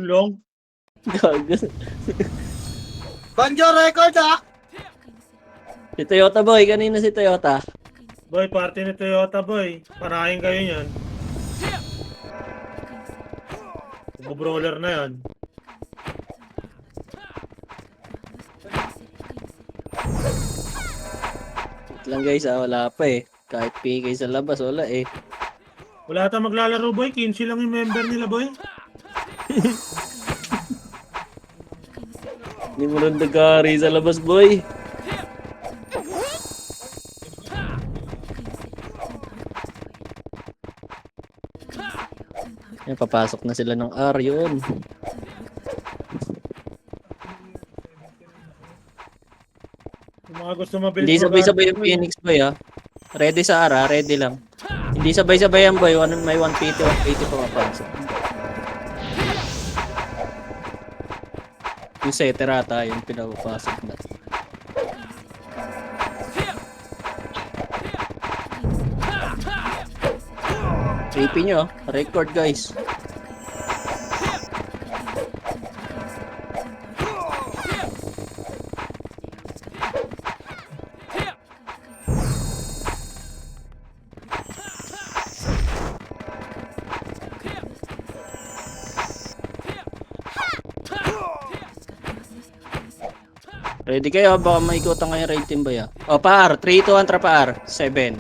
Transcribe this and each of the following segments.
Long. Gago. Banjo record ah! Si Toyota boy, kanina si Toyota. Boy, party ni Toyota boy. Parahin kayo yan. Brawler na yan. Wait lang guys wala pa eh. Kahit PK sa labas, wala eh. Wala tayong maglalaro boy. 15 lang yung member nila boy. Hindi mo rin nagkari sa labas boy. Yan, papasok na sila ng R yun. Yung mga gusto mabilis. Hindi sabay-sabay yung Phoenix boy Ready sa R ready lang. Hindi sabay-sabay yan boy, may 1PT, 180 pa mapasok. Yung Seterata, yung pinapapasok na. Trippy nyo, record guys. Ready kayo, baka maikutan kayo raid team ba ya? O, par, 3, 2, 1, par. 7,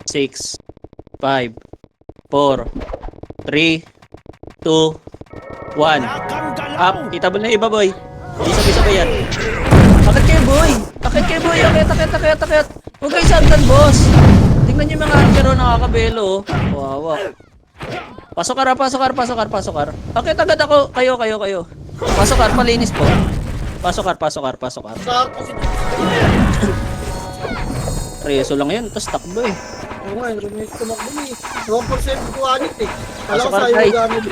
6, 5, 4, 3, 2, 1. Up, kita ba na iba boy? Hindi sabay-sabay yan. Akit kayo boy! Akit kayo boy! Akit! Huwag kayo sandan boss! Tingnan nyo yung mga archero nakakabelo. Wawa. Pasok ar. Akit agad ako. Kayo. Pasok ar, malinis po. Pasok ar. Sa kasi Reso lang yan, tapos takbo eh. oo nga, reminis ko makbo eh. 1% ko anit eh. Alam ko Pasok, sa'yo Arkay. gamit.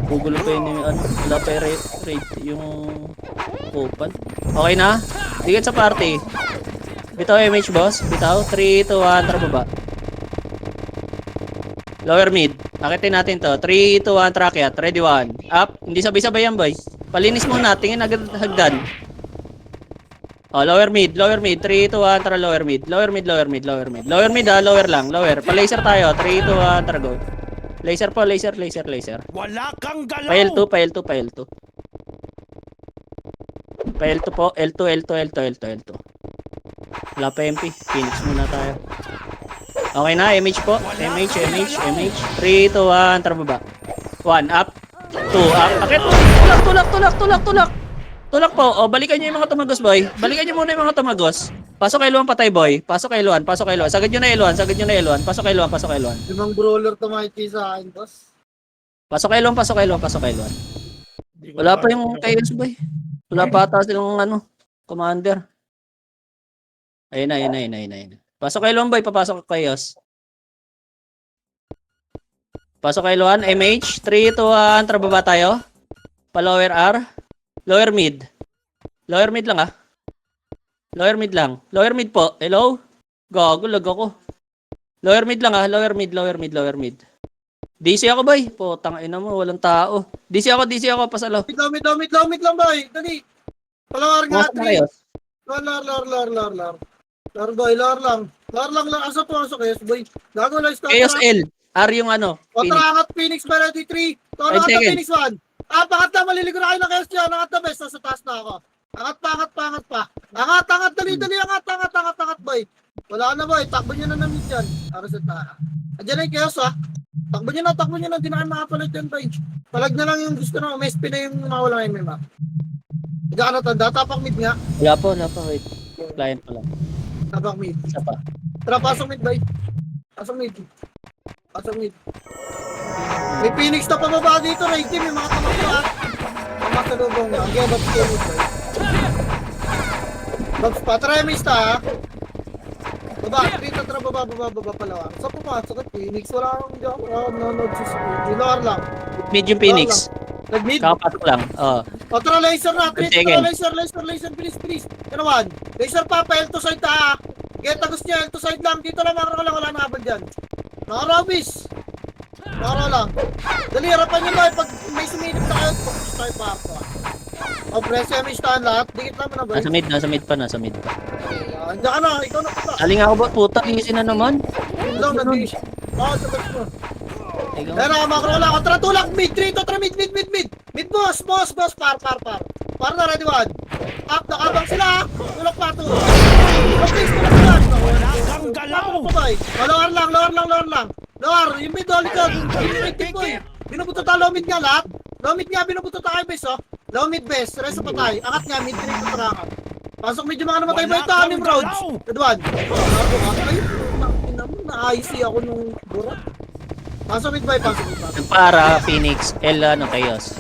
Google pa yun yung wala pa yung rate yung open. Okay na? Bigyan sa party. Bitaw MH boss. Bitaw. 3, 2, 1, tara baba. Lower mid. Akitin natin to. 3, 2, 1, trakyat. Ready 1. Up. Hindi sabay-sabay yan boy. Palinis muna. Tingin agad hagdan. Oh, lower mid. 3, 2, 1, tara lower mid. Lower mid lower lang. Lower. Pa-laser tayo. 3, 2, 1, tara go. Laser po, laser. Wala kang galaw. Pa L2. Pa L2 po. L2. Wala pa MP. Phoenix muna tayo. Okay na, MH po. MH. 3, 2, 1, tara baba. 1, up. 2, up. Akit. Tulak po. O, balikan nyo yung mga tumagos, boy. Balikan nyo muna yung mga tumagos. Pasok kay Luan, patay, boy. Pasok kay Luan. Sagad nyo na Luan. Pasok kay Luan. Limang brawler tumakit sa akin, boss. Pasok kay Luan. Wala pa yung KS, boy. Wala pa ata silang commander. Ayun na. Pasok kay Luan, boy. Papasok kay KS. Pasok kay Luan. MH. 3, 2, 1. Tara baba tayo. Pa-lower R. Lower mid lang Lower mid po. Hello? Gago, lag ako. Lower mid lang Lower mid. DC ako, boy. Putang ina mo, walang tao. DC ako, pasalo. Mid lang boy. Dali. Palawar nga. Masok na kayo. Lar. Lar boy, lar lang. Asa po kayo, boy. Gago lang stop. Chaos L. R yung Phoenix. Kontra Phoenix para di 3. Kontra 5 seconds. Phoenix 1. Pangat na, maliligo na kayo ng chaos dyan. Angat na, best. Nasa taas na ako. Angat pa. Angat, dali. Angat, boy. Wala na, boy. Takbo nyo na namin dyan. Para sa taas. Andiyan na yung chaos, Takbo nyo na. Hindi na kayo makapalit yan, boy. Palag na lang yung gusto na. UMSP na yung mawala kayo, mema. Hindi ka natanda. Tapak mid nga. Wala pa. Wait. Client pa lang. Tapak mid. Isa pa. Tara, pasok mid, boy. Pasok mid. May Phoenix na pababa dito, Ray Team. May mga tamakto, Masalubong na. Okay, Babs kayo mid, boy. Babs pa. Tara, may ista, Baba, tara, baba palawa. Saan pumasok at Phoenix? Wala akong nanonood sa screen. Lower lang. Mid yung Phoenix. Nag-mid. Kakapasok lang. O, tara, laser na. Second. Laser, bilis. Kanawan. Laser pa, L2 side ta, Get, tagos niya, L2 side lang. Dito lang, wala na habang dyan. Nakarabis. Makro lang. Dali, harapan nyo boy. Pag may sumilip na kayo, focus tayo pa ako. O, press MH tahan lahat. Dikit lang mo na boy. Nasa mid pa. Andiyan ka na, ikaw na puta. Aling ako ba? Puta, easy na naman. Lang, nag-iis. Sabas mo. Ikaw. Pero makro lang. Kontra tulak, mid, 3, 2, 3, mid. Mid, boss, par. Par na, ready one. Up, nakabang sila. Tulak pa, tulak. Okay, tulak sila. Wala kang galaw. Lower lang. Lower, yung mid, likod. Binubuto tayo, low mid nga lahat. Low mid nga, binubuto tayo, bes, oh. Low mid, bes. Resto pa tayo. Angat nga, mid, 3, 2, 3. Pasok medyo mga namatay ba ito, anim rounds. Edwan. Ay, naayos ako nung burat. Pasok mid, pasok mid. Nagpara, Phoenix, Chaos.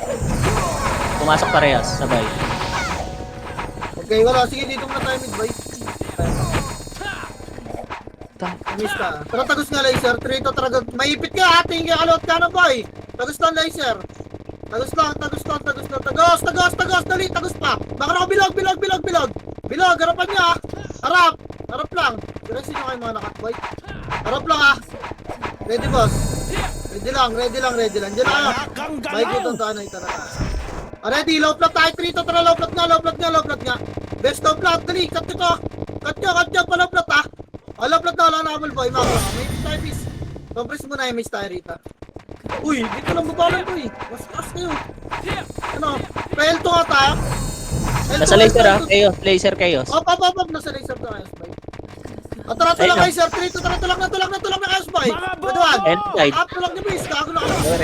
Pumasok parehas, sabay. Okay, wala. Sige, dito muna tayo mid, boy. Miss ka. Tara, tagos nga, laser. 3 to talaga. Maipit ka, ating kalawat ka na, boy. Tagos lang, laser. Tagos. Dali, tagos pa. Baka na bilog. Bilog, harapan niya. Harap lang. Diretsin nyo kayo mga nakatboy. Harap lang, ah. Ready, boss. Ready lang. Diyan na kayo. Wala kang May galaw. gutong tanay talaga. Ready, low flat tayo. 3 to, tara, low flat nga. Best low flat. Dali, cut nyo. Pa low flat, ah. Low flat na, wala na kamul, boy. Mako. May tayo, miss. Compress muna yung miss tayo rita. Uy, dito lang babalan ko, eh. Mas kayo. Ano? Fail to nga tayo. Nasa laser Chaos. Op. Nasa laser to, ayos, boy. Tara, tulak kayo, sir. 3 to, tara, tulak na, ayos, boy. Mga boy! Baduan. Inside. Up, tulak niyo, miss. Gago na ako. Lower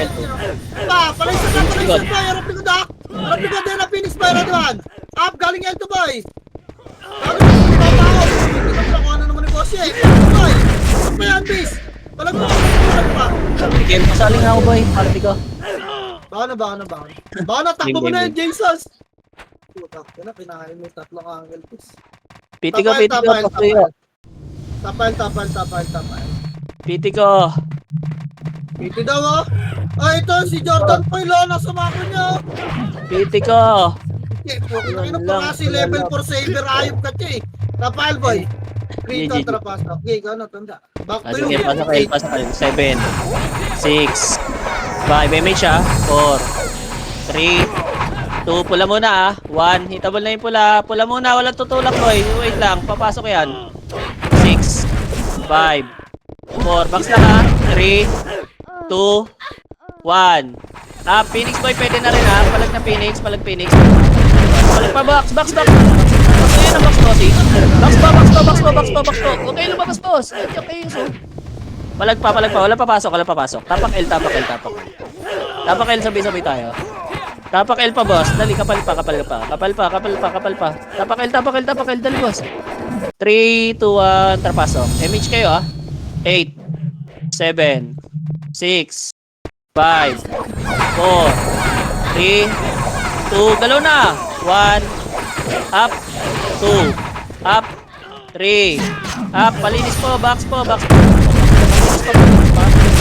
Palaysir boy. Harap likod, ah. Harap likod din na finish, boy. Baduan. Up, galing L2, boy. Gago na, tao. Hindi na pala kung ano naman yung boss, eh. Boy, pasok na yan, miss. Palag pa. Game pa sa aling ako, boy. Party ko. Baka na, takbo mo na yan, Jesus. Putak ko na, kinahain mo yung tatlong angle, please. PT ko. Pasuyo. Tapal. PT ko. Piti daw, oh. Ay, ito, si Jordan Poylo, nasa mako niya. PT ko. Okay, na pa kasi level 4 saver, ayop ka siya, eh. Tapal, boy. Rito, GG. trapas. Okay, ikaw na, tanda. Back to Sige, you. pasok kayo. 7, 6, 5, MH ah. 4, 3, 2, pula muna ah. 1, hitable na yung pula. Pula muna, walang tutulak boy. Wait lang, papasok yan. 6, 5, 4, box lang ah. 3, 2, 1. Phoenix boy, pwede na rin ah. Palag na Phoenix. Palag pa, box. Box yun ang box boss eh. Box po. Okay, lumabas boss. Okay, so. Palag pa. Wala papasok. Tapak L. Tapak L, sabay tayo. Tapak L pa, boss. Dali, kapal pa. Tapak L, dali, boss. 3, 2, 1, trapasok. MH kayo, ah. 8, 7, 6, 5, 4, 3, 2, galaw na. 1, up, 2, up, 3, up, palinis po, box po.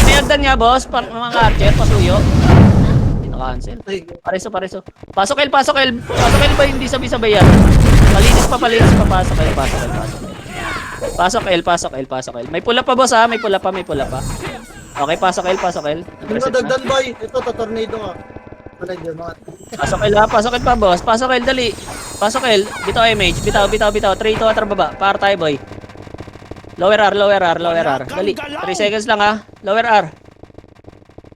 May agdan nga, boss, mga archer, pasuyo. Hindi na-cancel. Pareso. Pasok L ba hindi sabay-sabay yan? Palinis pa, pasok L. May pula pa, boss, ha? May pula pa. Okay, pasok L. Ano dagdan, boy? Ito, tornado ka. Wala dyan, mga. Pasok L pa, boss. Pasok L, dali. Pasok L. Bitaw MH. Bitaw. 3, 2, atras baba. Para tayo, boy. Lower R. Dali. 3 seconds lang, ha. Lower R.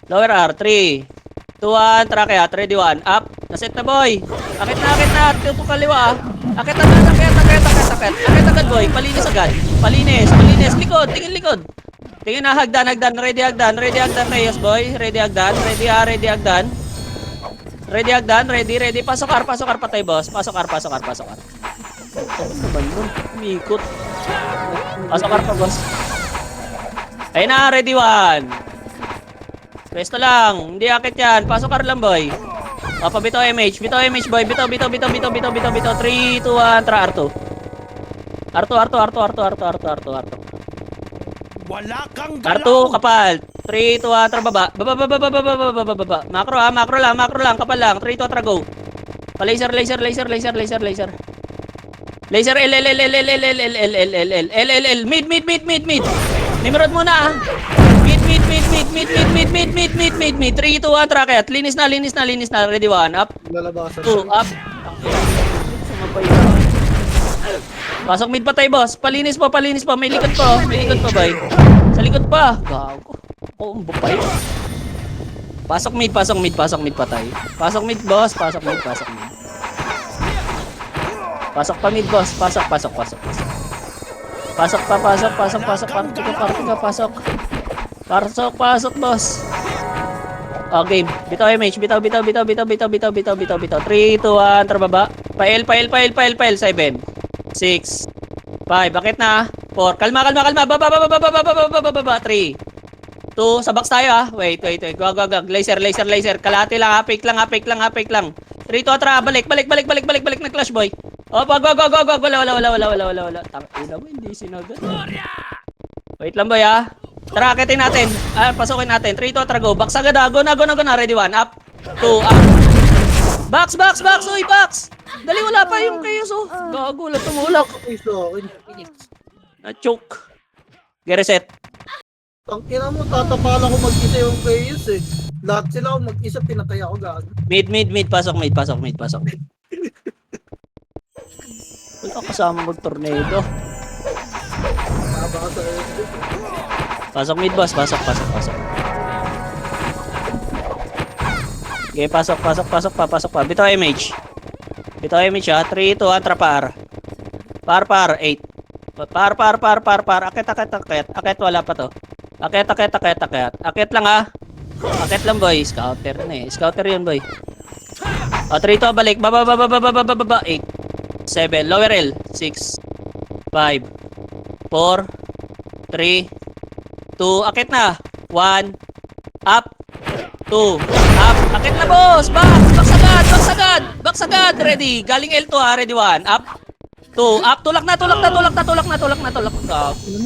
3, 2, 1. Trake, ha. 3, 2, 1. Up. Naset na, boy. Akit na. Tutok kaliwa, ha. Akit agad, boy. Palinis agad. Palinis. Likod. Tingin likod. Tingin na, hagdan. Ready hagdan, Reyes, boy. Ready hagdan. Ready. Pasok R patay, boss. Pasok R. Ano naman yun? Umikot. Pasok R pa, boss. Ayun na, ready 1. Pwesto lang. Hindi akit yan. Pasok R lang, boy. Pabitaw MH, boy. Bitaw. 3, 2, 1, tra R2. R2. Wala kang R2, galaw. kapal. 3, 2, 1, tra baba. Baba. Macro lang, kapal lang. 3, 2, tra go. Laser. Laser L. Mid. Nimrod muna ah. Mid. mid. 3, 2, 1, tracket. Linis na. Ready, 1, up. Lalabasan. 2, up. Sumabay na. Pasok mid pa tayo, boss. Palinis pa. May likod pa, bay. Sa likod pa. Gago. Oh, ang bupay. Pasok mid pa tayo. Pasok mid, boss. Pasok mid. Pasok pa mid, boss. Pasok. Pasok, boss. Okay, bitaw MH, bitaw. 3, 2, 1, trababa. Pail. 7, 6, 5, bakit na? 4, kalma. Baba. 3, 2, sa box tayo ah. Wait. Gag. Laser. Kalahati lang, fake lang. 3, 2, atra, balik na clash boy. Oh, go. Wala. Tangina mo, hindi sinagot. Wait lang boy ah. Tara, akitin natin. Pasukin natin. 3, 2, atra, go. Box agad ah. Go na. Ready, 1, up. 2, up. Box. Uy, box. Dali, wala pa yung chaos oh. Gago, wala tumulak. Na-choke. Get reset. Ang ina mo, tatapala ko mag-isa yung chaos eh. Lahat sila ako mag-isa, pinatay ako gago. Mid. Pasok mid. Wala kasama mag-tornado. Haba ka sa chaos. Pasok mid, boss. Pasok. Okay, pasok pa. Bitaw MH ha. 3, 2, 1, trapar. Par, 8. Par. Akit, wala pa to. Akit. Akit lang ha. Akit lang, boy. Scouter na eh. Scouter yun, boy. O, 3, 2, balik. Baba. 8. 7. Lower L. 6. 5. 4. 3. 2. Akit na. 1. Up. 2. Up. Akit na, boss. Box agad. Ready. Galing L2 ha. Ready, 1. Up. 2. Up. Tulak na. Ano mong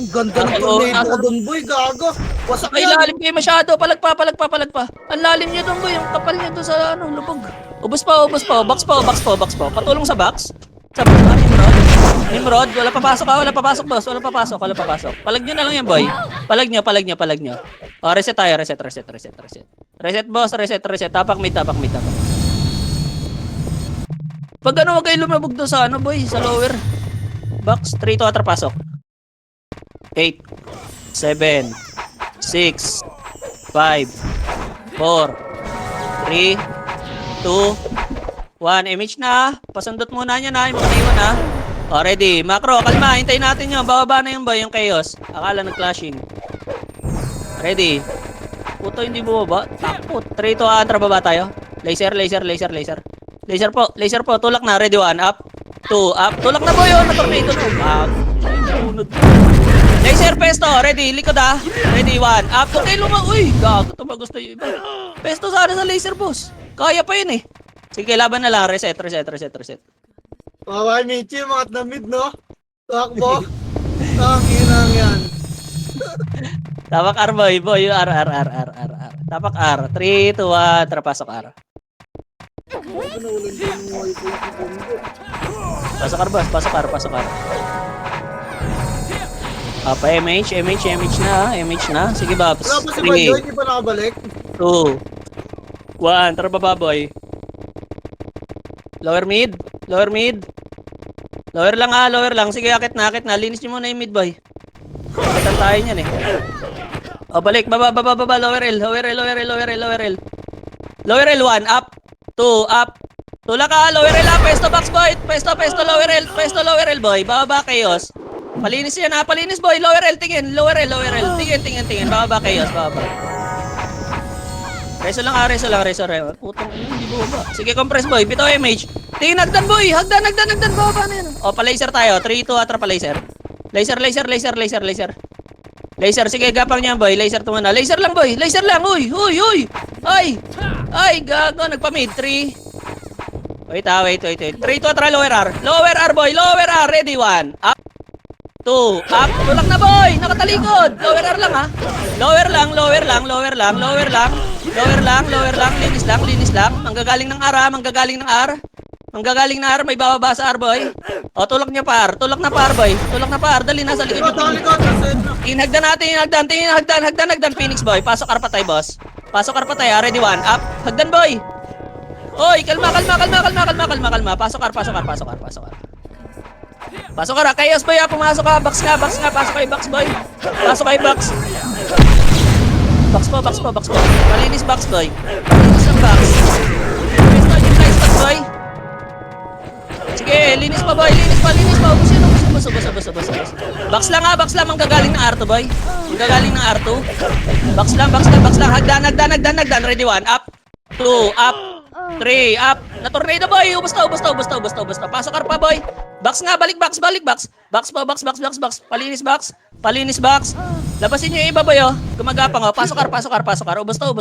ganda ng tornado ko doon, boy, gago. Wasak Ay, yan. lalim kayo masyado. Palagpa. Ang lalim niya doon, boy. Yung kapal niya doon sa lubog. Ubus pa. Box pa. Patulong sa box. Sa box na, Nimrod. Wala papasok, boss. Wala papasok. Palag nyo na lang yan, boy. Palag nyo. O, reset tayo. Reset, boss. Reset. Tapak mid. Pag ano, wag kayo lumabog doon sa boy. Sa lower. Box. 3, 2, pasok. 8. 7. 6. 5. 4. 3. 2. 1. Image na. Pasundot muna niya na. Yung mga naiwan ha. O, ready. Macro, kalma. Hintayin natin yun. Bababa na yung boy, yung chaos. Akala nag-clashing. Ready. Puto, hindi bumaba. Takot. 3, 2, 1. Trababa tayo. Laser po. Tulak na. Ready, 1. Up. 2. Up. Tulak na boy. Oh, na-tornado na. Laser pesto. Ready. Likod ha. Ready, 1. Up. Okay, uy. Gago. Ito ba gusto yung iba? Pesto sana sa laser, boss. Kaya pa yun eh. Sige, laban na lang. Reset. Mawai Michi, mga namid, no? Takbo. Tanginang yan. Tapak R, boy. R. Tapak R. 3, 2, 1. Trapasok R. Pasok R, boss. Pasok R. Apa, MH na. Sige, Babs. Wala pa si 3, Bandoy, hindi pa nakabalik. 2, 1. Trababa, boy. Lower mid. Lower lang. Sige, akit na. Linis nyo muna yung mid, boy. Akitan tayo niyan eh. O, balik. Baba. Lower L. Lower L, 1. Up. 2. Up. Tulak ka. Lower L, up. Pesto box, boy. Pesto, lower L, boy. Baba, chaos. Palinis yan, ha. Palinis, boy. Lower L, tingin. Lower L. Tingin. Baba, chaos. Reso lang. Putang ina, hindi baba. Sige, compress, boy. Bitaw MH. Tingin, hagdan, boy. Hagdan. Baba na yan. O, pa-laser tayo. 3, 2, atra pa-laser. Laser. Sige, gapang niyan, boy. Laser tumana. Laser lang, boy. Uy. Ay, gago. Nagpa-mid. 3. Wait. 3, 2, atra, lower R. Lower R, boy. Ready, 1. Up. 2. Up. Tulak na, boy. Nakatalikod. Lower R lang, ha. Lower lang. Linis lang. Manggagaling ng R, ha. Manggagaling ng R. May bababa sa R, boy. O, tulak na pa, R, boy. Dali na sa likod. Likod. Inhagdan natin. Hagdan. Phoenix, boy. Pasok R pa tayo, boss. Pasok ar pa tayo. Ready, 1. Up. Hagdan, boy. Oy, kalma. Pasok ar. Pasok ar. Kayos, boy. Pumasok ka. Box nga. Pasok kayo, box, boy. Pasok kayo, box. Box po. Malinis, box, boy. Malinis ang box. Linis, boy. Sige, linis pa, boy. Ubus. Box lang. Manggagaling ng R2, boy. Box lang. Hagdan. Ready, 1. Up. 2. Up. 3. Up. Na-tornado, boy. Ubus to. Pasok ar pa, boy. Box nga. Balik box. Box. Palinis, box. Labasin nyo yung iba, boy, oh. Gumagapang, oh. Pasok ar. Ubus to.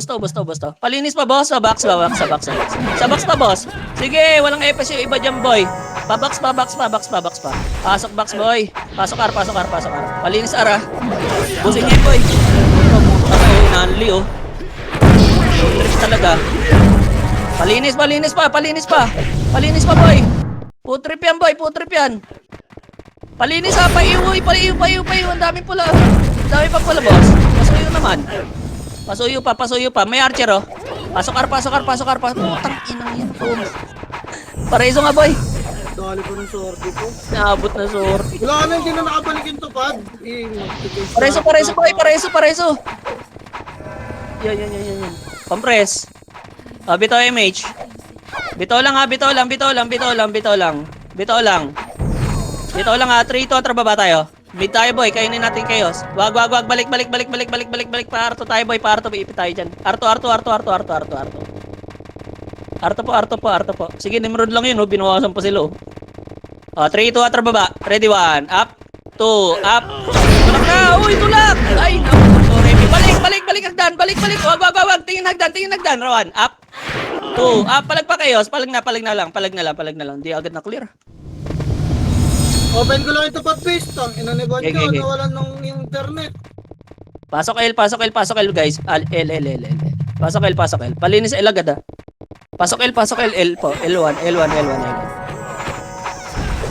Palinis pa, boss. Sa box pa, boss. Sige, walang epes yung iba dyan, boy. Pa-box pa. Pasok, box, boy. Pasok ar. Palinis ar, ah. Busin nyo, boy. Nanli, oh. Trip talaga. Palinis pa, boy. Putrip yan, boy. Palinis, ha. Paiuwi. Ang daming pula. Ang dami pa pula, boss. Pasuyo pa. May archer, oh. Pasok ar. Putang inang yan, po. Pareso nga, boy. Dali ko ng sorte ko. Naabot na sorte. Wala na, hindi na nakabalik yung tupad. Pareso. Yan. Compress. Bitaw MH. Bitaw lang, ha. Bitaw lang. Ha. 3-2 ang trababa tayo. Mid tayo, boy. Kainin natin chaos. Wag. Balik. Parto tayo, boy. Ipit tayo dyan. Arto. Arto po. Sige, Nimrod lang yun, oh. Binawasan pa sila, oh. 3-2 ang trababa. Ready, 1. Up. 2. Up. Tulak na. Uy, tulak. Ay, sorry. Balik. Hagdan. Balik. Wag. Tingin hagdan. Rawan. Up. 2. Up. Palag pa chaos. Palag na lang. Di agad na clear. Open ko lang ito pa pistol. Inanibuan Okay. ko, nawalan ng internet. Pasok L, guys. L. Pasok L. Palinis L agad, ah. Pasok L po.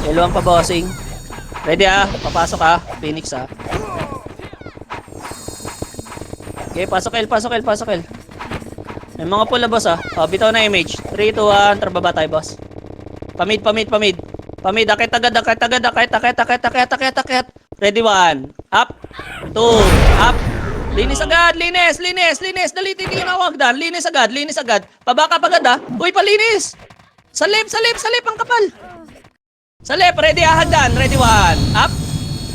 L1 pa, bossing. Ready, ah. Papasok, ah. Phoenix, ah. Okay, pasok L. May mga pula, boss, ah. Bitaw na image. 3, 2, 1. Trababa tayo, boss. Pamid. Akit agad. Ready, 1. Up. 2. Up. Linis agad. Linis. Dali, tingin ako agad. Linis agad. Pabaka agad, ah. Uy, palinis. Sa left ang kapal. Sa left, ready, ah. Hagdan. Ready, 1. Up.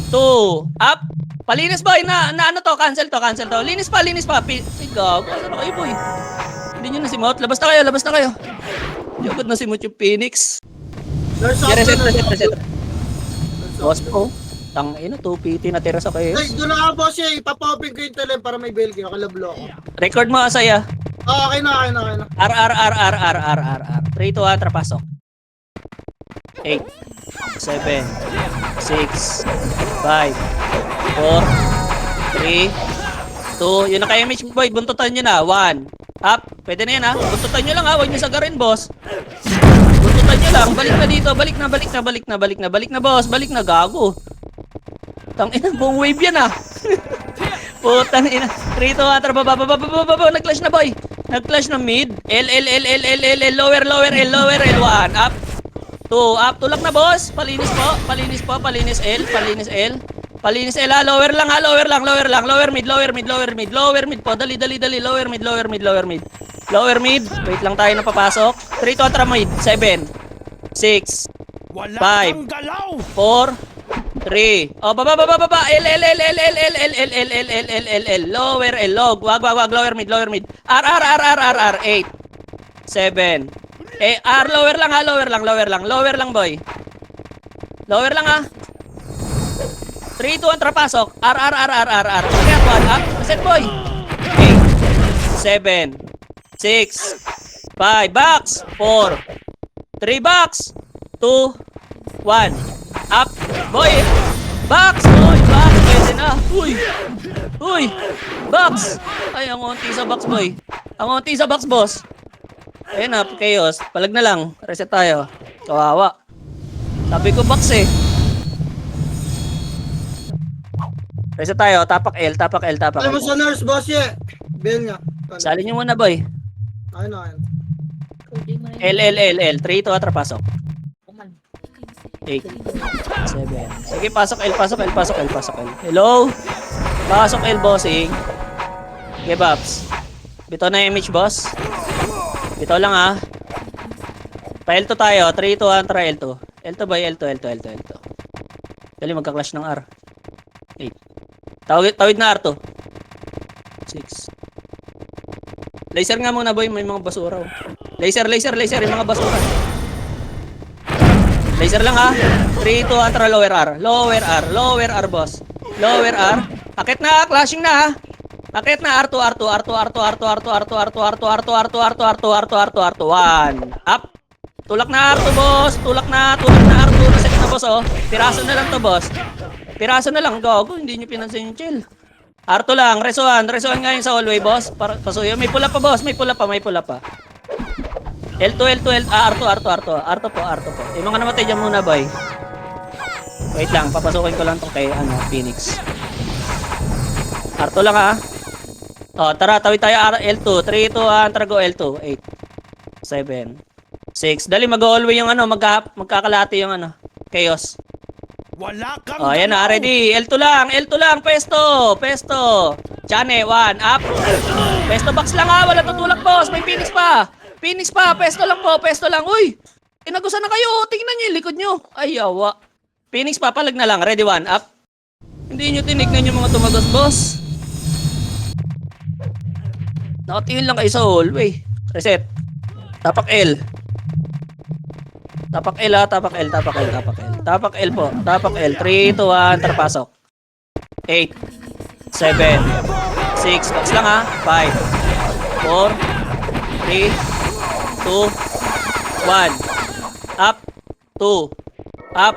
2. Up. Palinis, boy. Na ano to? Cancel to. Linis pa. Gago. Ano kayo, boy? Hindi nyo nasimot. Labas na kayo. Hindi agad nasimot yung Phoenix. There's Reset. Boss po. Tangina, 2PT na tira sa kayo. Guys, doon na boss eh. Ipapa-open ko yung tele para may bail kayo. Kalablo ako. Record mo, Asaya. Okay na. R. 3, 2, 1, trapasok. 8, 7, 6, 5, 4, 3, 2. Yun na kayo, Mitch Boy. Buntutan nyo na. 1. Up. Pwede na yan, ha. Buntutan nyo lang, ha. Huwag nyo sagarin, boss. Buntutan nyo lang. Balik na dito. Balik na, boss. Balik na, gago. Tangina, buong wave yan, ha. Putang ina. 3, 2, 1, trababa. Nag-clash na, boy. Nag-clash na mid. L. Lower, L. 1. Up. 2. Up. Tulak na, boss. Palinis po. Palinis L. Palinis L, ha. Lower lang. Lower mid po. Dali. Lower mid. Wait lang tayo na papasok. 3 to atra mid. 7, 6, Wala 5, kang galaw! 4, 3. Oh, baba. L. Lower L. Log. Wag. Lower mid. R. 8, 7. R, lower lang, ha. Lower lang, boy. Lower lang, ha. 3, 2, 1, trapasok. R. Kaya 1, up. Reset, boy. 8, 7, 6, 5, box. 4, 3, box. 2, 1, up. Boy. Box. Pwede na. Uy. Box. Ay, ang unti sa box, boy. Ang unti sa box, boss. Ayun na, chaos. Palag na lang. Reset tayo. Kawawa. Sabi ko box, eh. Reset tayo, tapak L. Ay mo sa nurse, boss eh. Bail nga. Salin nyo muna, boy. Ayun na, ayun. L. 3 to atra, pasok. 8. 7. Sige, pasok L. Hello? Pasok L, bossing. Okay, Babs. Bito na image, boss. Bito lang, ha. Pa L2 tayo. 3, 2, 1, try L2. L2 by L2. Dali, magka-clash ng R. 8. Tawid na R2. 6. Laser nga muna, boy. May mga basura. Oh. Laser. Yung mga basura. Laser lang, ha. 3, 2, 1, try lower R. Lower R, boss. Lower R. Akit na, clashing na, ha. Akit na, R2. 1. Up. Tulak na R2, boss. Tulak na R2. Reset na, boss, oh. Piraso na lang to, boss. Piraso na lang. Gago, hindi nyo pinansin yung chill. R2 lang. Resuan ngayon sa hallway, boss. Pasuyo. May pula pa, boss. May pula pa. L2. R2 po. Yung mga namatay dyan muna, boy. Wait lang. Papasukin ko lang to kay, Phoenix. R2 lang, ha. Oh, tara. Tawid tayo L2. 3, 2, 1. Tara, go L2. 8. 7. 6. Dali, mag-hallway yung magkakalati yung chaos. Wala kang Oh, ayan na, ready. L2 lang. Pesto. Chane, 1. Up. Pesto box lang, ha. Wala tutulak, boss. May Phoenix pa. Pesto lang po. Uy. Inagusan na kayo. Tingnan nyo yung likod nyo. Ay, yawa. Phoenix pa. Palag na lang. Ready, 1. Up. Hindi nyo tinignan yung mga tumagos, boss. Nakatingin lang kayo sa hallway. Reset. Tapak L. Tapak L, ha. Tapak L po. Tapak L. 3, 2, 1. Tarpasok. 8. 7. 6. Box lang, ha. 5. 4. 3. 2. 1. Up. 2. Up.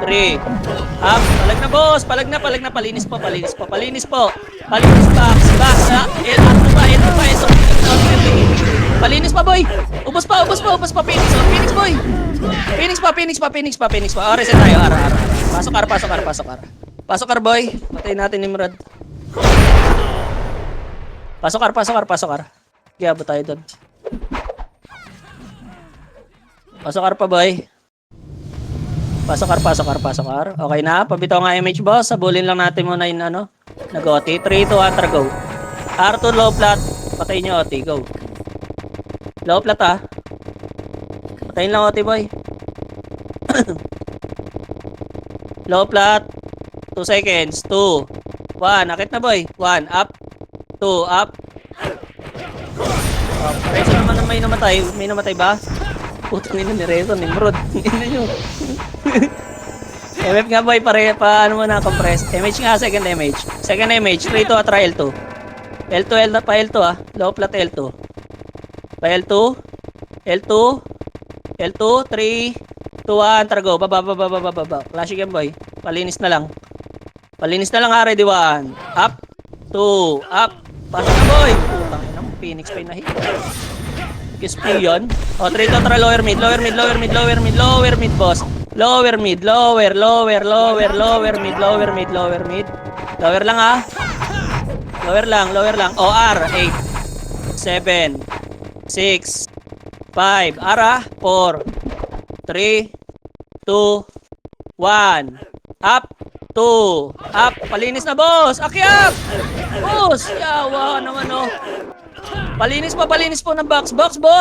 3. Up. Palag na, boss. Palag na. Palinis po. Palinis box. L2 pa. Palinis pa, boy. Ubos pa. Phoenix, boy. Phoenix pa. Oh, reset tayo. R. Pasok, R, boy. Patayin natin ni Murad. Pasok, R. Kaya ba tayo doon? Pasok, R pa, boy. Pasok, R. Okay na. Pabitaw nga MH, boss. Sabulin lang natin muna yung nag-OT. 3, 2, 1, go. R2, low flat. Patayin nyo, OT. Go. Low flat, ha. Patayin lang, OT, boy. Low flat. 2 seconds. 2. 1. Akit na, boy. 1. Up. 2. Up. Reso naman may namatay. May namatay ba? Putang ina ni Reso. Nimrod. Ina nyo. MF nga, boy. Paano mo na compress? MH nga. Second MH. 3 to try L2. L2 ha. Low flat L2. Pa L2. 3, 2, 1, tara go. Baba. Clash again, boy. Palinis na lang, ha. Ready, 1. Up. 2. Up. Pasok na, boy. Putang ina mo. Phoenix pa yung nahit. Kiss po yun. O, 3 to tara lower mid, boss. Lower mid. Lower lang, ha. Lower lang. O, R. 8. 7. 6. 5. R, ha. 4. 3, 2, 1. Up, 2. Up. Palinis na, boss. Akyat. Boss. Yawa naman, oh. Palinis po ng box. Box po.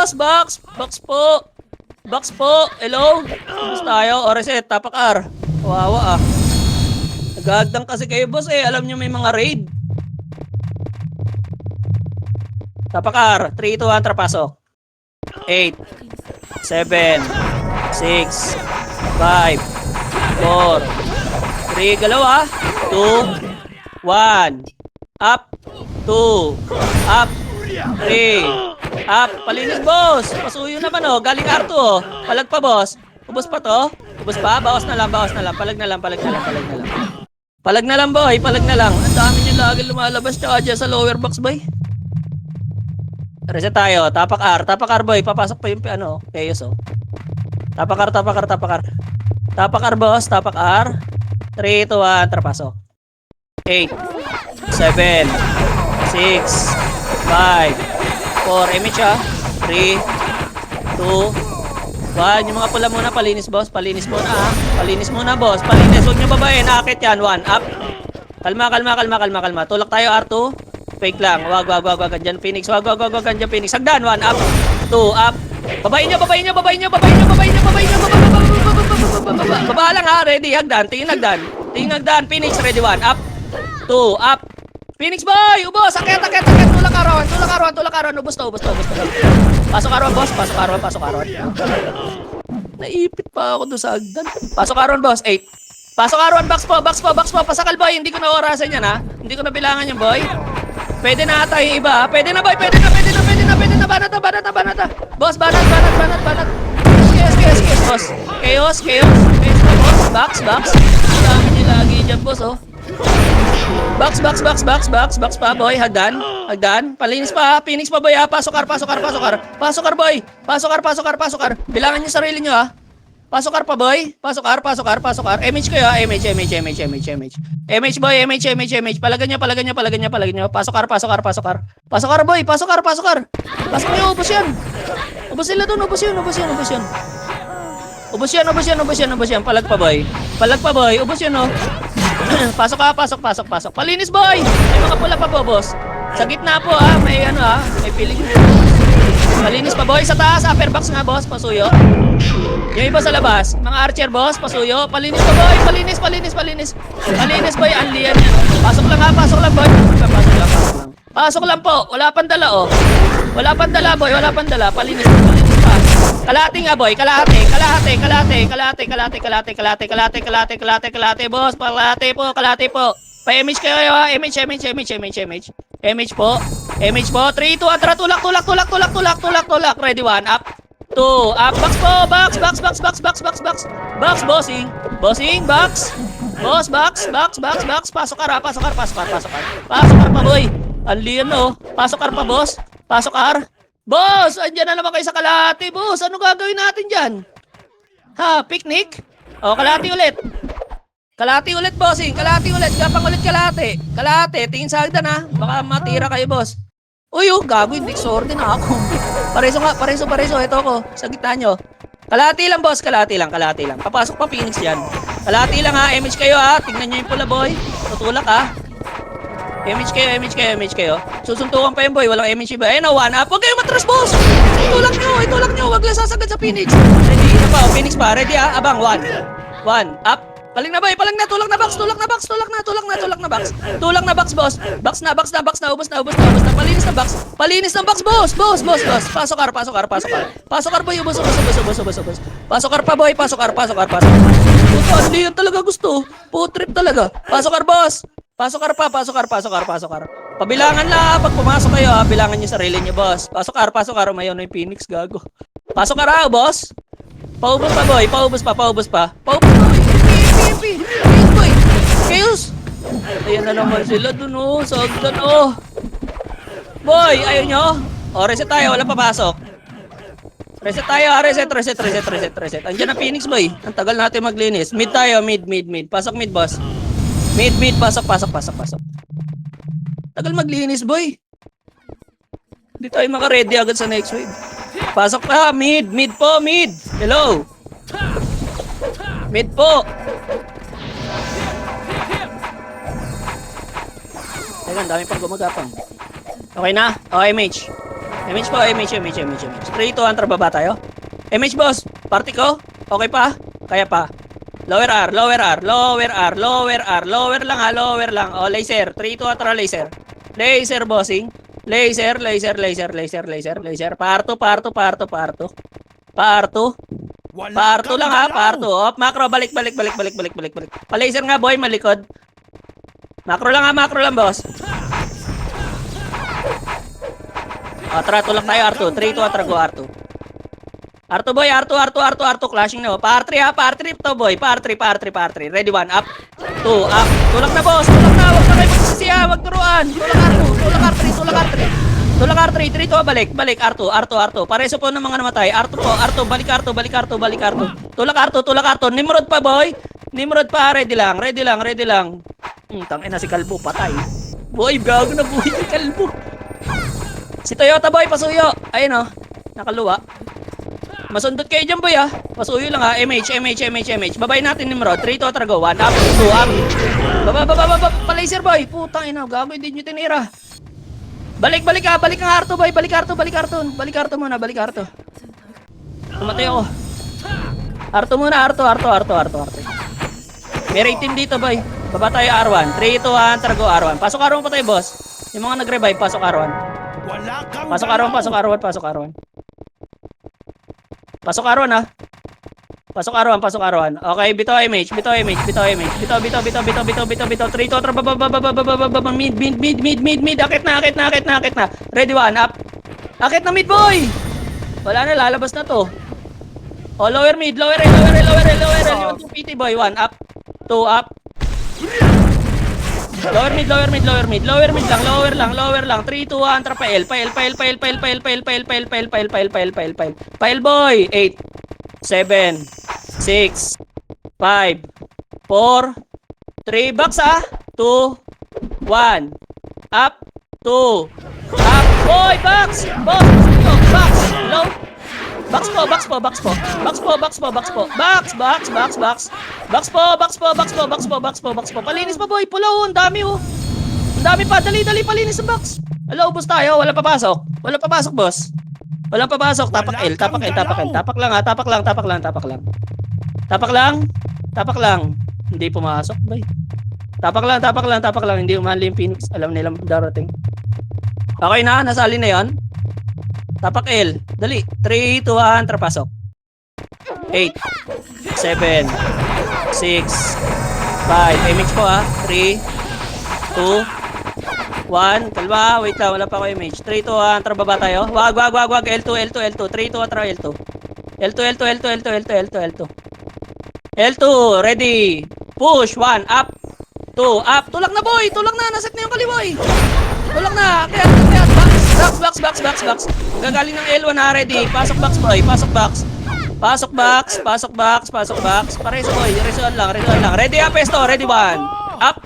Hello? Boss tayo. O, reset. Tapak R. Wawa, ah. Nagagdang kasi kayo, boss, eh. Alam nyo may mga raid. Tapak R. 3, 2, 1. Trapasok. 8. 7. 6, 5, 4, 3, galaw, 2, 1, up, 2, up, 3, up, palinis, boss. Pasuyo naman, oh. Galing R2, oh. Palag pa, boss. Ubos pa to. Bawas na lang. Palag na lang, boy. Palag na lang. Ang dami nyo lagi lumalabas tsaka dyan sa lower box, boy. Reset tayo. Tapak R, boy. Papasok pa yung chaos, oh. Tapak R. Tapak R, boss. Tapak R. 3, 2, 1. Trapasok. 8, 7, 6, 4, image ha. 3, 2, 1. Yung mga pula muna, palinis boss. Palinis muna ha. Palinis muna boss. Palinis. Huwag nyo babayin. Akit yan. 1, up. Kalma. Tulak tayo, R2. Fake lang. Wag. Andyan, Phoenix. Wag. Andyan, Phoenix. Hagdan. 1, up. 2, up. Babayin nyo. Baba lang ha. Ready. Hagdan. Tingin hagdan. Phoenix. Ready. 1, up. 2, up. Phoenix boy! Ubos! Akit! Tulak arawan! Ubos to. Pasok arawan, boss. Pasok arawan. Naipit pa ako doon sa hagdan. Pasok arawan, boss. 8. Pasok arawan, box po. Pasakal boy. Hindi ko na orasan yan ha. Hindi ko na bilangan yan, boy. Pwede na ata yung iba ha. Pwede na, boy. Pwede na. Banata. Boss, banat. Yes, boss. Chaos na, boss. Box. Dami niyo lagi dyan, boss, oh. Box pa, boy. Hagdan. Palinis pa, Phoenix pa, boy, ha. Pasokar, boy. Pasokar. Bilangan niyo sarili niyo, ha. Pasokar pa, boy. Pasokar. MH kayo, ha. MH. MH, boy. MH. Palagan niyo. Pasokar. Pasokar, boy. Pasokar. Pasok niyo, ubos yan. Ubos sila dun, ubos yun. Ubos yan. Palag pa, boy. Ubos yun, oh. Pasok. Palinis, boy. May mga pula pa po, boss. Sa gitna po, ha. May piling. Palinis pa, boy. Sa taas, upper box nga, boss. Pasuyo. Yung iba sa labas. Mga archer, boss. Pasuyo. Palinis pa, boy. Palinis, boy. Anlian yan. Pasok lang, boy. Pasok lang po. Wala pang dala, oh. Boy. Palinis pa. Kalahati nga, boy. Kalahati, boss. Kalahati po. Pa-MH kayo, ha. MH. MH po. 3, 2, atra. Tulak. Ready, 1, up. 2, up. Box po. Box, bossing. Box. Pasokar pa, boy. Anlian, oh. Pasokar pa, boss. Boss, andyan na naman kayo sa kalahati, boss. Ano gagawin natin dyan? Ha, picnic? O, kalahati ulit, bossing. Gapang ulit kalahati. Tingin sa hagdan, ha. Baka matira kayo, boss. Uy, gago, hindi sorte na ako. Pareso. Ito ako, sa gitna nyo. Kalahati lang, boss. Kalahati lang. Papasok pa, Phoenix yan. Kalahati lang, ha. MH kayo, ha. Tingnan nyo yung pula, boy. Tutulak, ha. MH kayo. Susuntukan pa yun, boy. Walang MH ba? Ayun, 1 up. Huwag kayo matras, boss. Itulak nyo. Huwag lang sasagad sa Phoenix. Ready na pa. Phoenix pa. Ready, ha. Abang. 1 up. Paling na, boy. Tulak na box. Tulak na box, boss. Box na. Ubos na. Palinis ng box, boss. Pasokar, boy. Ubos. Pasokar pa, boy. Pasokar. Puto, hindi yun talaga gusto. Putrip talaga. Pasokar, boss. Pasokar. Pabilangan lang, pag pumasok kayo, ha, bilangan niyo sarili niyo, boss. Pasokar, umayaw na yung Phoenix, gago. Pasokar, ha, boss. Paubos pa, boy. Paubos pa, boy. Chaos. Ayan na naman sila dun, oh. Sa hagdan, oh. Boy, ayaw nyo? O, reset tayo, wala papasok. Reset tayo, ha. Reset. Andiyan na Phoenix, boy. Ang tagal natin maglinis. Mid tayo, mid. Pasok mid, boss. Mid, pasok. Tagal maglinis, boy. Hindi tayo maka-ready agad sa next wave. Pasok ka, mid po. Hello. Mid po. Teka, ang dami pang gumagapang. Okay na? Okay, MH. MH po, MH. 3, 2, antra baba tayo. MH, boss. Party ko? Okay pa? Kaya pa. Lower R. Lower lang, ha. Lower lang. O, laser. 3, 2, atra, laser. Laser, bossing. Laser. Parto. Parto lang, ha. Parto. Op, macro. Balik. Pa-laser nga, boy. Malikod. Macro lang, boss. O, tara, tulak tayo, R2. 3, 2, atra, go, R2. R2, boy. R2. Clashing na, par 3, ha. Par 3 to, boy. Par 3. Ready, 1, up. 2, up. Tulak na, boss. Huwag na kayo magsisiya. Huwag turuan. Tulak R2. Tulak R3. 3, 2, balik. R2. Pareso po ng mga namatay. R2 po. Balik R2. Tulak R2. Nimrod pa, boy. Ready lang. Tangina si Kalbo, patay. Boy, gago na buhay si Kalbo. Si Toyota boy, pasuyo. Ayun oh. Nakaluwa. Masundot kayo dyan boy ah. Pasuyo lang ha. MH. Babay natin ni Nimrod. 3 to go. 1 up, 2 up. Baba. Palaser boy. Putang ina. Gago, hindi nyo tinira. Balik ka. Balik ang Arto boy. Balik Arto muna. Tumatay ako. Arto muna. Arto. May rating dito boy. Baba tayo R1. 3, 2, 1, go R1. Pasok R1 pa tayo boss. Yung mga nag-revive, pasok R1. Wala kang Pasok R1. Pasok R1. Okay, bitaw MH. Bitaw. 3 to mid. Akit na. Ready 1 up. Akit na mid boy. Wala na, lalabas na to. Oh, lower mid. Yung PT boy. 1 up. 2 up. Lower mid lang. 3, 2, 1, trapa L. Pail boy. 8, 7, 6, 5, 4, 3, box 2, 1, up, 2, up, boy, box, hello? Box po. Palinis pa boy, pulaw, ang dami oh. Ang dami pa, dali, palinis sa box. Hello, ubos tayo, wala papasok, boss. Walang papasok, tapak L. Tapak lang. Hindi pumasok, boy. Tapak lang, hindi umali yung Phoenix. Alam nilang darating. Okay na, nasali na yon. Tapak L. Dali. 3, 2, 1, trapasok. 8, 7, 6, 5. MH po 3, 2, 1. Kalma. Wait lang. Wala pa ako MH. 3, 2, 1. Trababa tayo. Wag. L2. 3, 2, 1, L2. L2. Ready. Push. 1. Up. 2. Up. Tulak na boy. Naset na yung kaliboy. Tulak na. Kaya. Box. Gagaling ng L1 ha. Ready. Pasok box boy. Pasok box. Pareso boy. Resuan lang. Ready up esto. Ready 1. Up.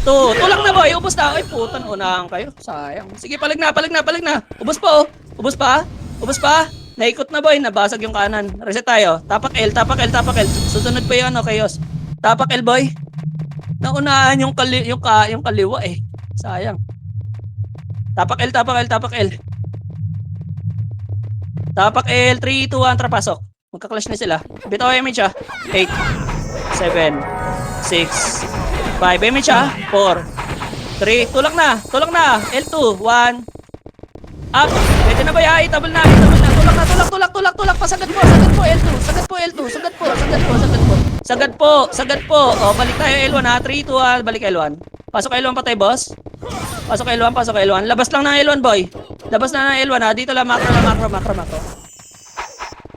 2. Tulak na boy. Ubos na. Ay putan. Unahan kayo. Sayang. Sige palig na. Ubos pa. Naikot na boy. Nabasag yung kanan. Reset tayo. Tapak L. Susunod pa yun. Chaos. Tapak L boy. Naunahan yung kaliwa eh. Sayang. Tapak L. Tapak L, 3, 2, 1, trapasok. Magka-clash na sila. Bitaw MH 8, 7, 6, 5. MH 4, 3. Tulak na. L2, 1. Up. Pwede na ba ya? Itabal na. Tulak. Pasagad po. L2. Sagad po. O, balik tayo L1 ha. 3, 2, 1. Balik L1. Pasok L1 pa tayo, boss. Pasok L1. Labas lang ng L1, boy. Ha. Dito lang, macro.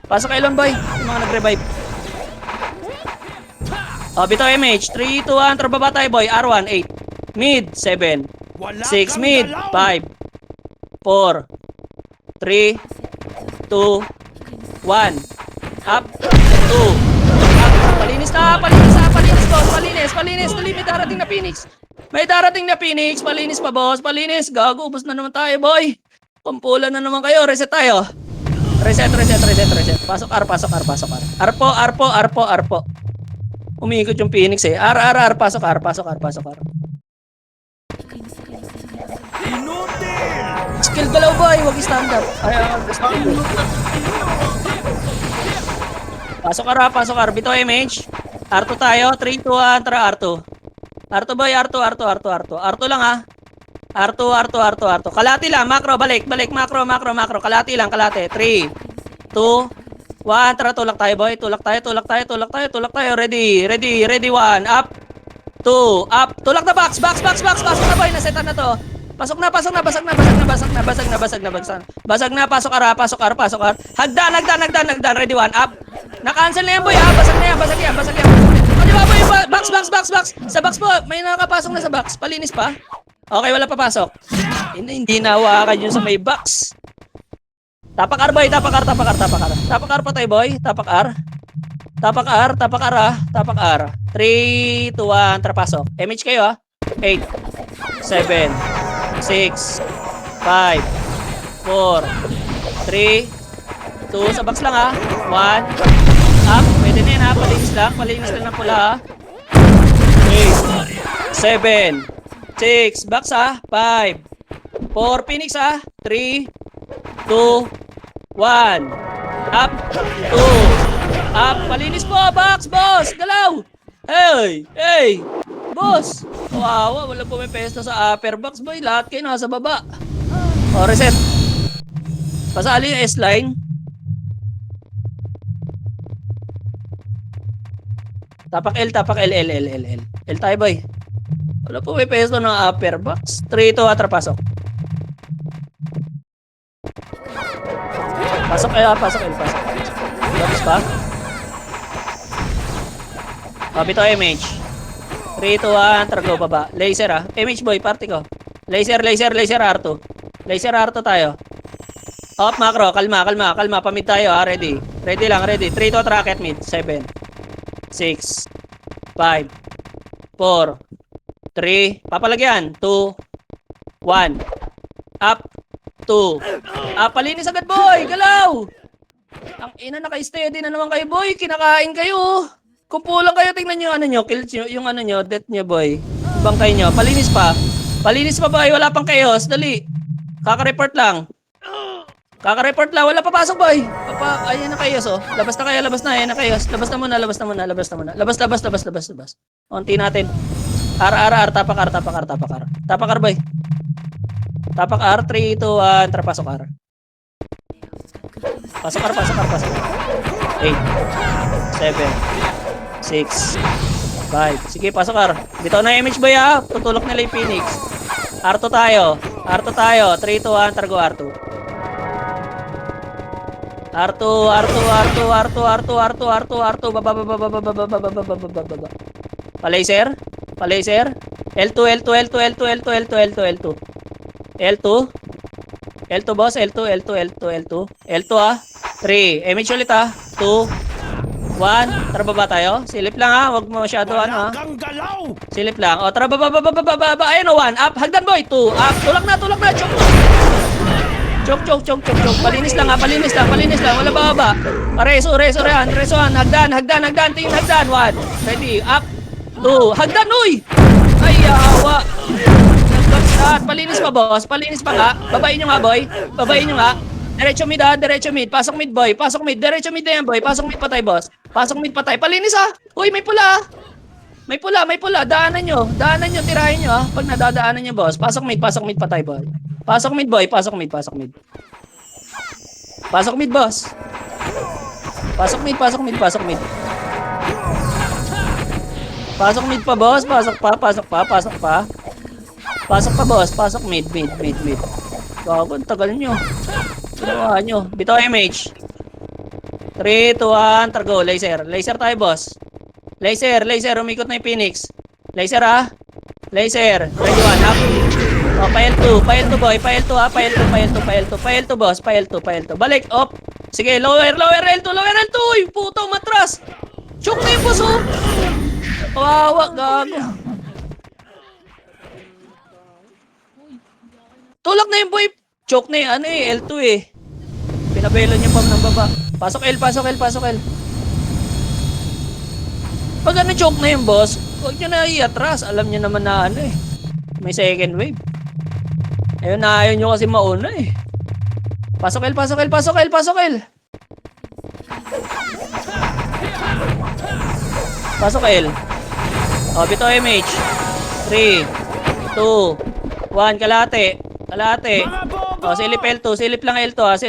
Pasok L1, boy. Yung mga nag-revive. O, bitaw MH. 3, 2, 1. Trababa tayo, boy. R1, 8. Mid, 7. 6, mid. 5. 4. 3. 2. 1. Up. 2. Palinis boss. Palinis. Dali, may darating na Phoenix. Palinis pa, boss. Gago, ubos na naman tayo, boy. Pampulan na naman kayo. Reset tayo. Reset. Pasok R. Arpo. Umiikot yung Phoenix eh. R. Pasok R. Skill galaw, boy. Huwag stand up. Pasok R. Bito MH. R2 tayo. 3, 2, 1. Tara R2. R2 boy. R2 lang ha. R2. Kalati lang. Macro. Balik. Macro. Kalati. 3, 2, 1. Tara tulak tayo boy. Tulak tayo. Ready. 1. Up. 2. Up. Tulak na box. Pasok na boy. Nasetan na to. Pasok na. Basag na. Pasok R. Hagdan. Ready 1. Up. Na-cancel na yan boy ha. Basag na yan. Di ba boy? Box. Sa box po. May nakapasok na sa box. Palinis pa. Okay, wala papasok. Hindi nawakan yun sa may box. Tapak R boy. Tapak R pa tayo boy. Tapak R. 3, 2, 1. Trapasok. MH kayo ha. 8, 7, 6, 5, 4, 3, 2, sa box lang ha. 1, up. Pwede na yan ha. Palinis lang ng pula ha. 8, 7, 6, box ha. 5, 4, Phoenix ha. 3, 2, 1, up, 2, up. Palinis po, box, boss. Galaw. Hey, boss. Kawawa, wala pumipesto sa upper box, boy. Lahat kayo nasa baba. O, reset. Pasali yung S-line. Tapak L. L tayo, boy. Wala pumipesto ng upper box. 3, 2, atrapasok. Pasok L. Labas pa. Bito MH. 3, 2, 1, trago baba. Laser ah. MH boy, party ko. Laser R2. Laser R2 tayo. Off macro, kalma. Pamid tayo ah, ready. Ready. 3, 2, rocket mid. 7, 6, 5, 4, 3, papalagyan. 2, 1, up, 2. Palinis agad boy, galaw. Ang ina, naka-steady na naman kayo boy, kinakain kayo. Kung pulang kayo, tingnan nyo ano nyo, kill nyo, yung ano nyo, death nyo boy. Bangkay nyo, palinis pa boy, wala pang chaos, dali. Kaka-report lang, wala papasok boy. Ayan na chaos oh, labas na, ayan na chaos. Labas na muna. Labas. Unti natin. R, tapak R boy. Tapak R, 3, 2, 1, tara pasok R. Pasok R. 8, 7, 6, 5. Sige, pasok R. Dito na image boy ha. Tutulok nila yung Phoenix. R2 tayo. 3, 2, 1, targo R2. R2. Baba. Palaser. L2. L2 boss. L2 ah. 3. Image ulit ah. 2, 1, tara baba tayo. Silip lang ha, wag mo masyado ano ha. Kang galaw! Silip lang. O tara baba. Ayun o, 1, up. Hagdan boy, 2, up. Tulak na. Chok. Palinis lang. Wala baba. Reso. Hagdan. Tingin hagdan. 1, ready, up. 2, hagdan, uy. Ay, awa. Nagbagsat. Palinis pa boss. Palinis pa nga. Babayin nyo nga boy. Diretso mid. Pasok mid boy. Diretso mid na yan boy. Pasok mid patay boss. Palinis ah. Uy, may pula. Daanan nyo. Tirahin nyo ah. Pag nadadaanan nyo boss. Pasok mid patay boy. Pasok mid boy. Pasok mid boss. Pasok mid. Pasok mid pa boss. Pasok pa boss. Pasok mid. Gago, tagal nyo. Ginawa nyo. Bito MH. 3, 2, 1, targo. Laser tayo boss. Laser. Umikot na yung Phoenix. Laser ah. Ready 1, up. O, Pael 2 boy. Pael 2 boss. Balik, up. Sige, lower L2. Uy, puto, matras. Choke na yung boss oh. Kawawa, gago. Tulak na yung boy. Choke na yung L2 eh. Pinabelo niya pa ng baba. Pasok L. Pag choke na yung boss, huwag nyo na iatras. Alam nyo naman na may second wave. Ayun na, ayaw nyo kasi mauna eh. Pasok L. O, bito MH. 3, 2, 1, kalate. O, silip lang L2 ha,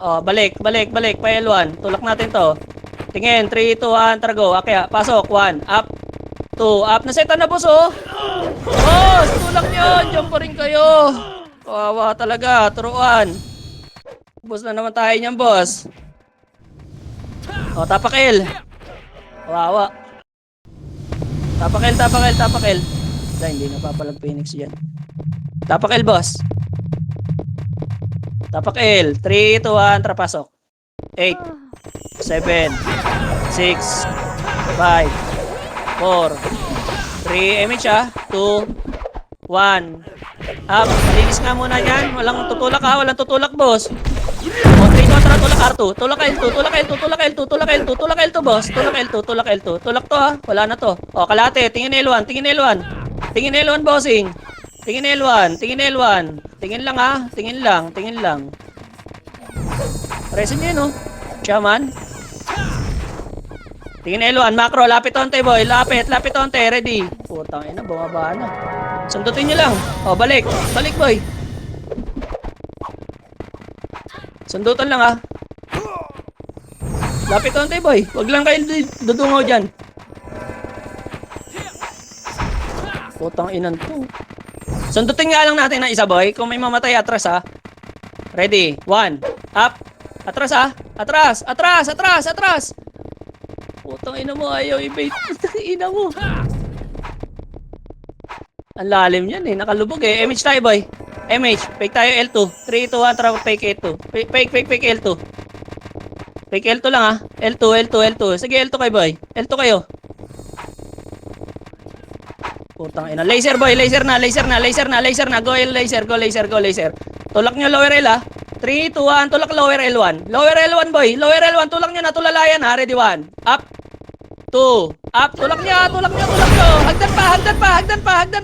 O, balik, Pael 1. Tulak natin to. Tingin, 3, 2, 1, targo. Kaya, pasok, 1, up, 2, up. Nasetan na boss oh. Boss, tulak nyo, jump pa rin kayo. Kawawa talaga, turuan. Boss na naman tayo niyan boss. O, tapak L. Kawawa. Tapak L. Hindi napapalag Phoenix yan. Tapak L boss. Tapak L. 3, 2, 1, trapasok. 8, 7, 6, 5, 4, 3, MH ah. 2, 1. Up. Malinis nga muna yan. Walang tutulak ha. Walang tutulak, boss. O, 3 kontra. Tulak R2. Tulak L2. Tulak L2. Tulak L2. Tulak L2. Tulak L2, boss. Tulak L2. Tulak L2. Tulak to ha. Wala na to. O, kalate. Tingin L1. Tingin L1. Tingin L1, bossing. Tingin L1. Tingin L1. Tingin lang ha. Tingin lang. Tingin lang. Resin nyo yun, oh. Shaman. Tingin L1, macro, lapit onte boy, lapit onte, ready. Putang ina, bumaba na. Sundutin nyo lang. O, balik boy. Sundutan lang ha. Lapit onte boy, wag lang kayo dudungaw dyan. Putang inan to. Sundutin nga lang natin na isa boy, kung may mamatay atras ha. Ready, 1, up, atras ha, atras. Putang ina mo, ayaw i-bait. Putang ina mo. Ang lalim yan eh, nakalubog eh. MH tayo boy. MH, fake tayo L2. 3, 2, 1, tara fake L2. Fake L2. Fake L2 lang ha. L2. Sige, L2 kayo boy. L2 kayo. Putang ina. Laser boy, laser na. Go laser. Tulak nyo lower L ha. 3, 2, 1, tulak lower L1. Lower L1 boy. Lower L1, tulak nyo na. Tulalayan ha. Ready 1. Up. 2. Up. Tulak nyo. Hagdan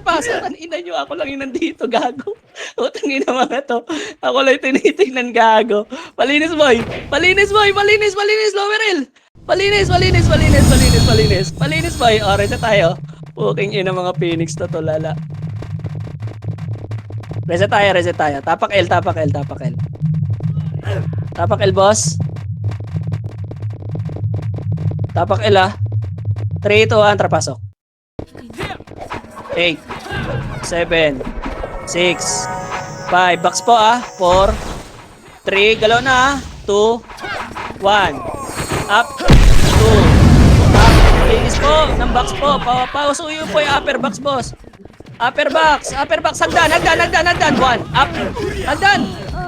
pa. Saan ina nyo? Ako lang yung nandito. Gago. Utang ina mga to. Ako lang tinitingnan gago. Palinis boy. Lower L. Palinis boy. O, reset tayo. Puking ina mga Phoenix to tulala. Reset tayo. Tapak L. Tapak L, boss. Tapak L, ah. 3, 2, 1, trapasok. 8, 7, 6, 5. Box po, ah. 4, 3, galaw na, ah. 2, 1. Up, 2. Up. Linis po, ng box po. Pausuyo po yung upper box, boss. Upper box. Hagdan. 1. Up. Hagdan.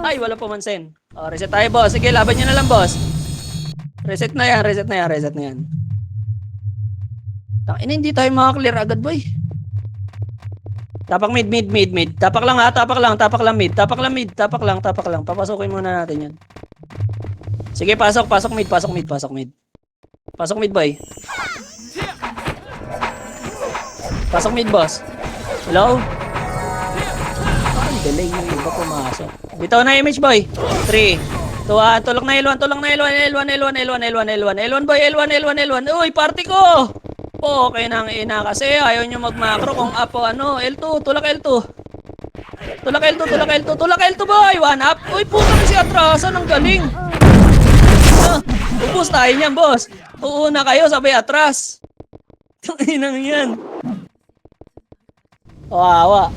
Ay, wala pumansin. O, reset tayo, boss. Sige, laban nyo na lang, boss. Reset na yan. Tangina, hindi tayo makaklear agad, boy. Tapak mid. Tapak lang, ha. Tapak lang, mid. Tapak lang. Papasukin muna natin yan. Sige, pasok mid. Pasok mid, boy. Pasok mid, boss. Hello? Parang delay yung iba pumasok. Bitaw na image boy. 3, 2, 1. Tulak na L1. L1 boy. L1. Uy, party ko! Okay nang ina kasi ayaw nyo mag-macro kung up o ano. L2. Tulak L2 boy. 1 up. Uy, puta si atrasan. Ang galing. Ubus tayo niyan, boss. Uuna kayo, sabay atras. Inang yan. Wawa.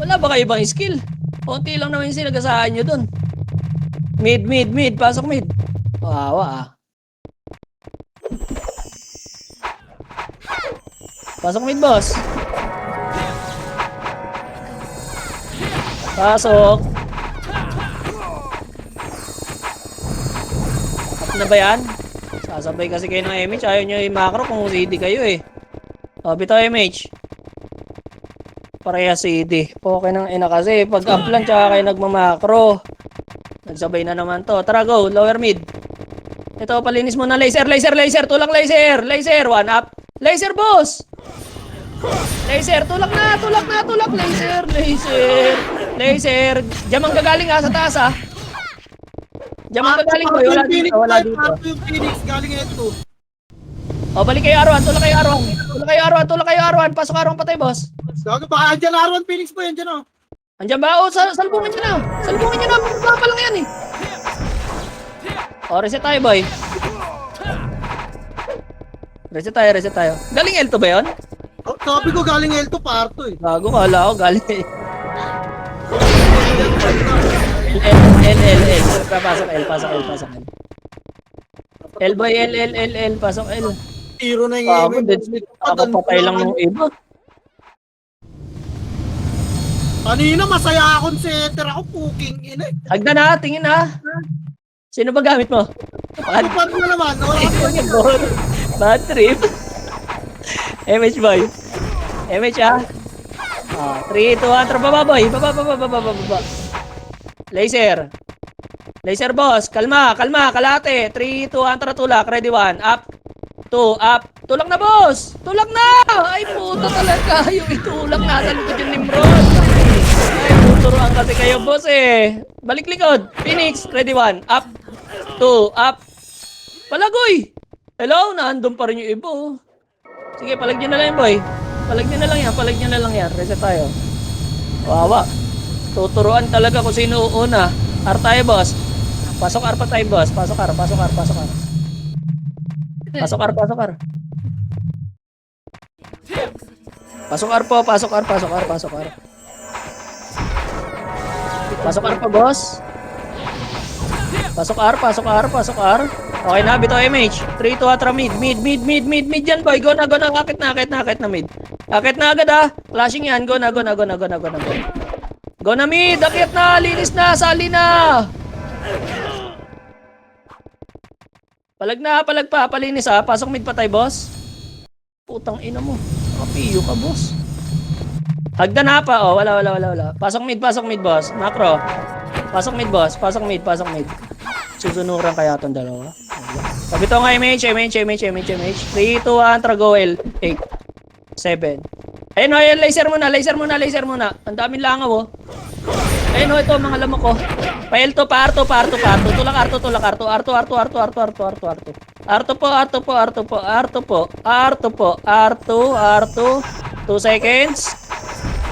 Wala ba kayo ibang skill? Konti lang naman yung sinagasahan nyo dun. Mid. Pasok mid. Wawa, ah. Pasok mid, boss. Pasok. Up na ba yan? Sasabay kasi kayo ng MH. Ayaw nyo yung macro kung CD kayo eh. O, bitaw MH. Pareha CD. Okay nang ina kasi. Pag up lang tsaka kayo nagmamakro. Nagsabay na naman to. Tara, go. Lower mid. Ito, palinis mo na. Laser. Tulak laser. 1 up. Laser, boss. Laser. Tulak na. Laser. Diyan ang gagaling ha sa taas ha. Diyan ang gagaling boy. Wala dito. Parto yung Phoenix, galing L2. O, balik kayo R1. Tulak kayo R1. Pasok R1 patay, boss. Gago, baka andyan R1 Phoenix po yan dyan, oh. Andiyan ba? O, salpungan nyo na. Baba pa lang yan eh. O, reset tayo, boy. Reset tayo. Galing L2 ba yun? Oh, sabi ko galing L2, parto eh. Gago, kala ko galing L. Pasok L. L boy, L. Pasok L. Tiro na Bago, yung dead split. Ako patay lang yung iba. Kanina masaya akong setter ako, puking ina. Hagdan na, tingin na. Sino ba gamit mo? Ano pa rin naman? Wala ka Bad trip. MH boy. MH ah. 3, 2, 1, baba boy. Baba. Laser. Laser boss. Kalma. Kalate. 3, 2, 1, tulak. Ready 1. Up. 2, up. Tulak na boss. Tulak na. Ay puto talaga. Yung itulak na sa likod yung Nimrod. Ay tuturuan kasi kayo boss eh. Balik likod. Phoenix. Ready 1. Up. 2, up. Palagoy. Hello. Naandun pa rin yung iba oh. Sige, palag nyo na lang yan, boy. Palag nyo na lang yan. Reset tayo. Wawa. Tuturuan talaga kung sino una. R tayo, boss. Pasok R pa tayo, boss. Pasok R. Pasok R. Pasok R po. Pasok R po, boss. Pasok R. Okay na, bito MH. 3, 2, atra mid yan boy. Go na. Akit na mid. Akit na agad ah. Flashing yan. Go na. Go na mid. Akit na. Linis na. Sali na. Palag pa. Palinis ah. Pasok mid pa tayo, boss. Putang ina mo. Kapiyo ka, boss. Hagdan na pa. Oh, wala. Pasok mid, boss. Macro. Pasok mid, boss. Pasok mid. Susunuran kaya itong dalawa. Sabi ito nga MH. 3, 2, 1, go L. 8, 7. Ayun o, laser muna. Ang daming langaw oh. Ayun o, ito mga lamok ko. Pa L2, pa R2. Tulak R2. R2. 2 seconds.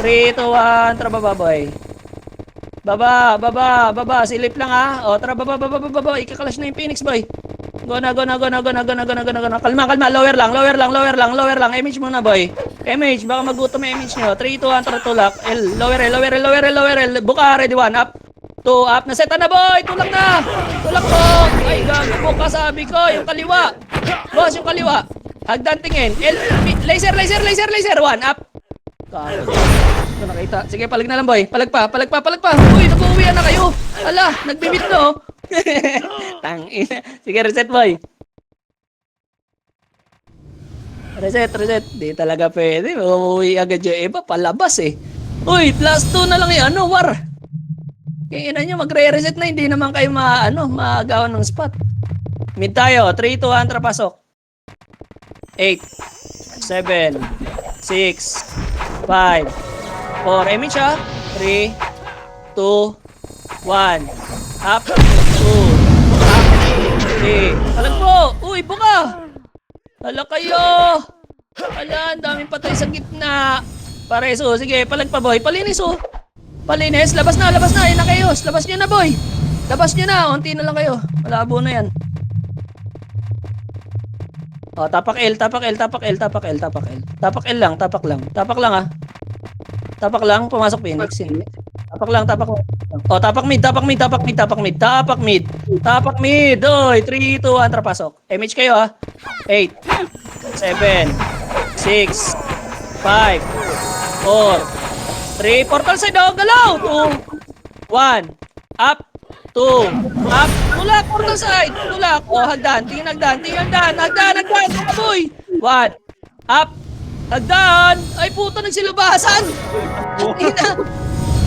3, 2, 1, trababa boy. Baba. Silip lang ha. O, tara, baba. Ikakalash na yung Phoenix, boy. Go na. Kalma. Lower lang. MH muna, boy. MH, baka magutom yung MH nyo. 3, 2, 1, tara, tulak. L. Lower L. Buka, ready 1. Up. 2, up. Naseta na, boy. Tulak na. Tulak po. Ay, gago. Buka, sabi ko. Yung kaliwa. Boss, yung kaliwa. Hagdan tingin. L. Laser. 1. Up. Gago. Ito nakita. Sige, palag na lang, boy. Palag pa. Uy, nag-uwian na kayo. Ala, nagbibit no. Tangina. Sige, reset, boy. Reset. Di talaga pwede. Uuwi agad yung iba. Palabas eh. Uy, +2 na lang yan. Ano, war? Kaya nyo, magre-reset na. Hindi naman kayo maagawan ng spot. Mid tayo. 3, 2, 1, pasok. 8, 7, 6, 5, 4, MH ha? 3, 2, 1, up, 2, up, 3. Palag po! Uy, buka! Hala kayo! Hala, ang daming patay sa gitna. Pareso, sige, palag pa boy. Palinis oh. Palinis, labas na. Ayun na kayo. Labas nyo na boy. Labas nyo na. Unti na lang kayo. Malabo na yan. Oh, tapak L. Tapak lang ah. Tapak lang, pumasok Phoenix. Tapak lang. Oh, tapak mid. Oy, 3, 2, 1, pasok. MH kayo ah. 8, 7, 6, 5, 4, 3, portal side oh, galaw. 2, 1, up, 2, up, tulak, portal side, tulak. Oh, hagdan, tingin hagdan. Boy. 1, up, hagdan! Ay puto, nagsilabasan!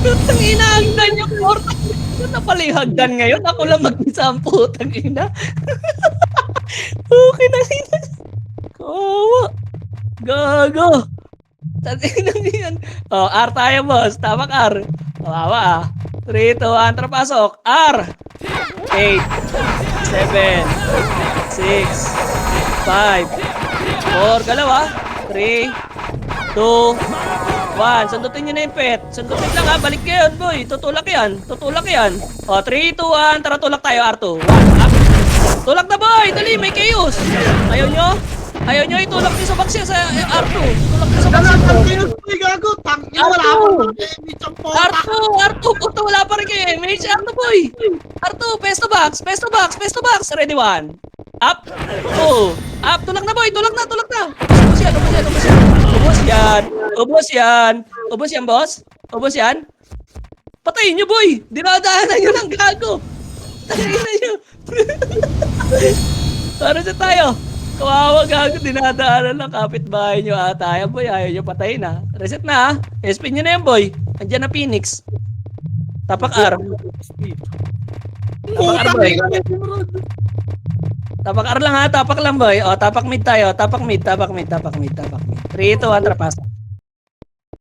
Tangina, hagdan yung portal. Ano na pala yung hagdan ngayon? Ako lang mag-isa ang putang ina. Okay na ina. Kawawa. Gago. Tangina yan. Oh, R tayo boss. Tamak R. Kawawa ah. 3, 2, 1, pasok. R. 8, 7, 6, 5, 4, galaw ah. 3, 2, 1. Sundutin nyo na yung pet. Sundutin lang ha. Balik kayo, boy. Tutulak yan. O, 3, 2, 1. Tara, tulak tayo. R2. 1, up. Tulak na, boy. Dali, may chaos. Ayaw nyo itulak nyo sa box yan sa R2. Tulak nyo sa box yan. R2. Puto, wala pa rin kayo. MH, R2, boy. R2, pesto box. Ready, 1. Up. 2. Up. Tulak na, boy. Tulak na. Ubos yan, boss. Patayin nyo, boy. Dinadaanan nyo ng gago. Patayin na nyo. Para sa tayo. Kawawa gago, dinadaanan ng kapitbahay nyo ata. Yan boy, ayaw nyo patayin ha. Reset na ha. SP nyo na yan boy. Andiyan na Phoenix. Tapak R. Tapak R boy. Tapak R lang ha. Tapak lang boy. O, tapak mid tayo. Tapak mid. 3, 2, 1, trapasa.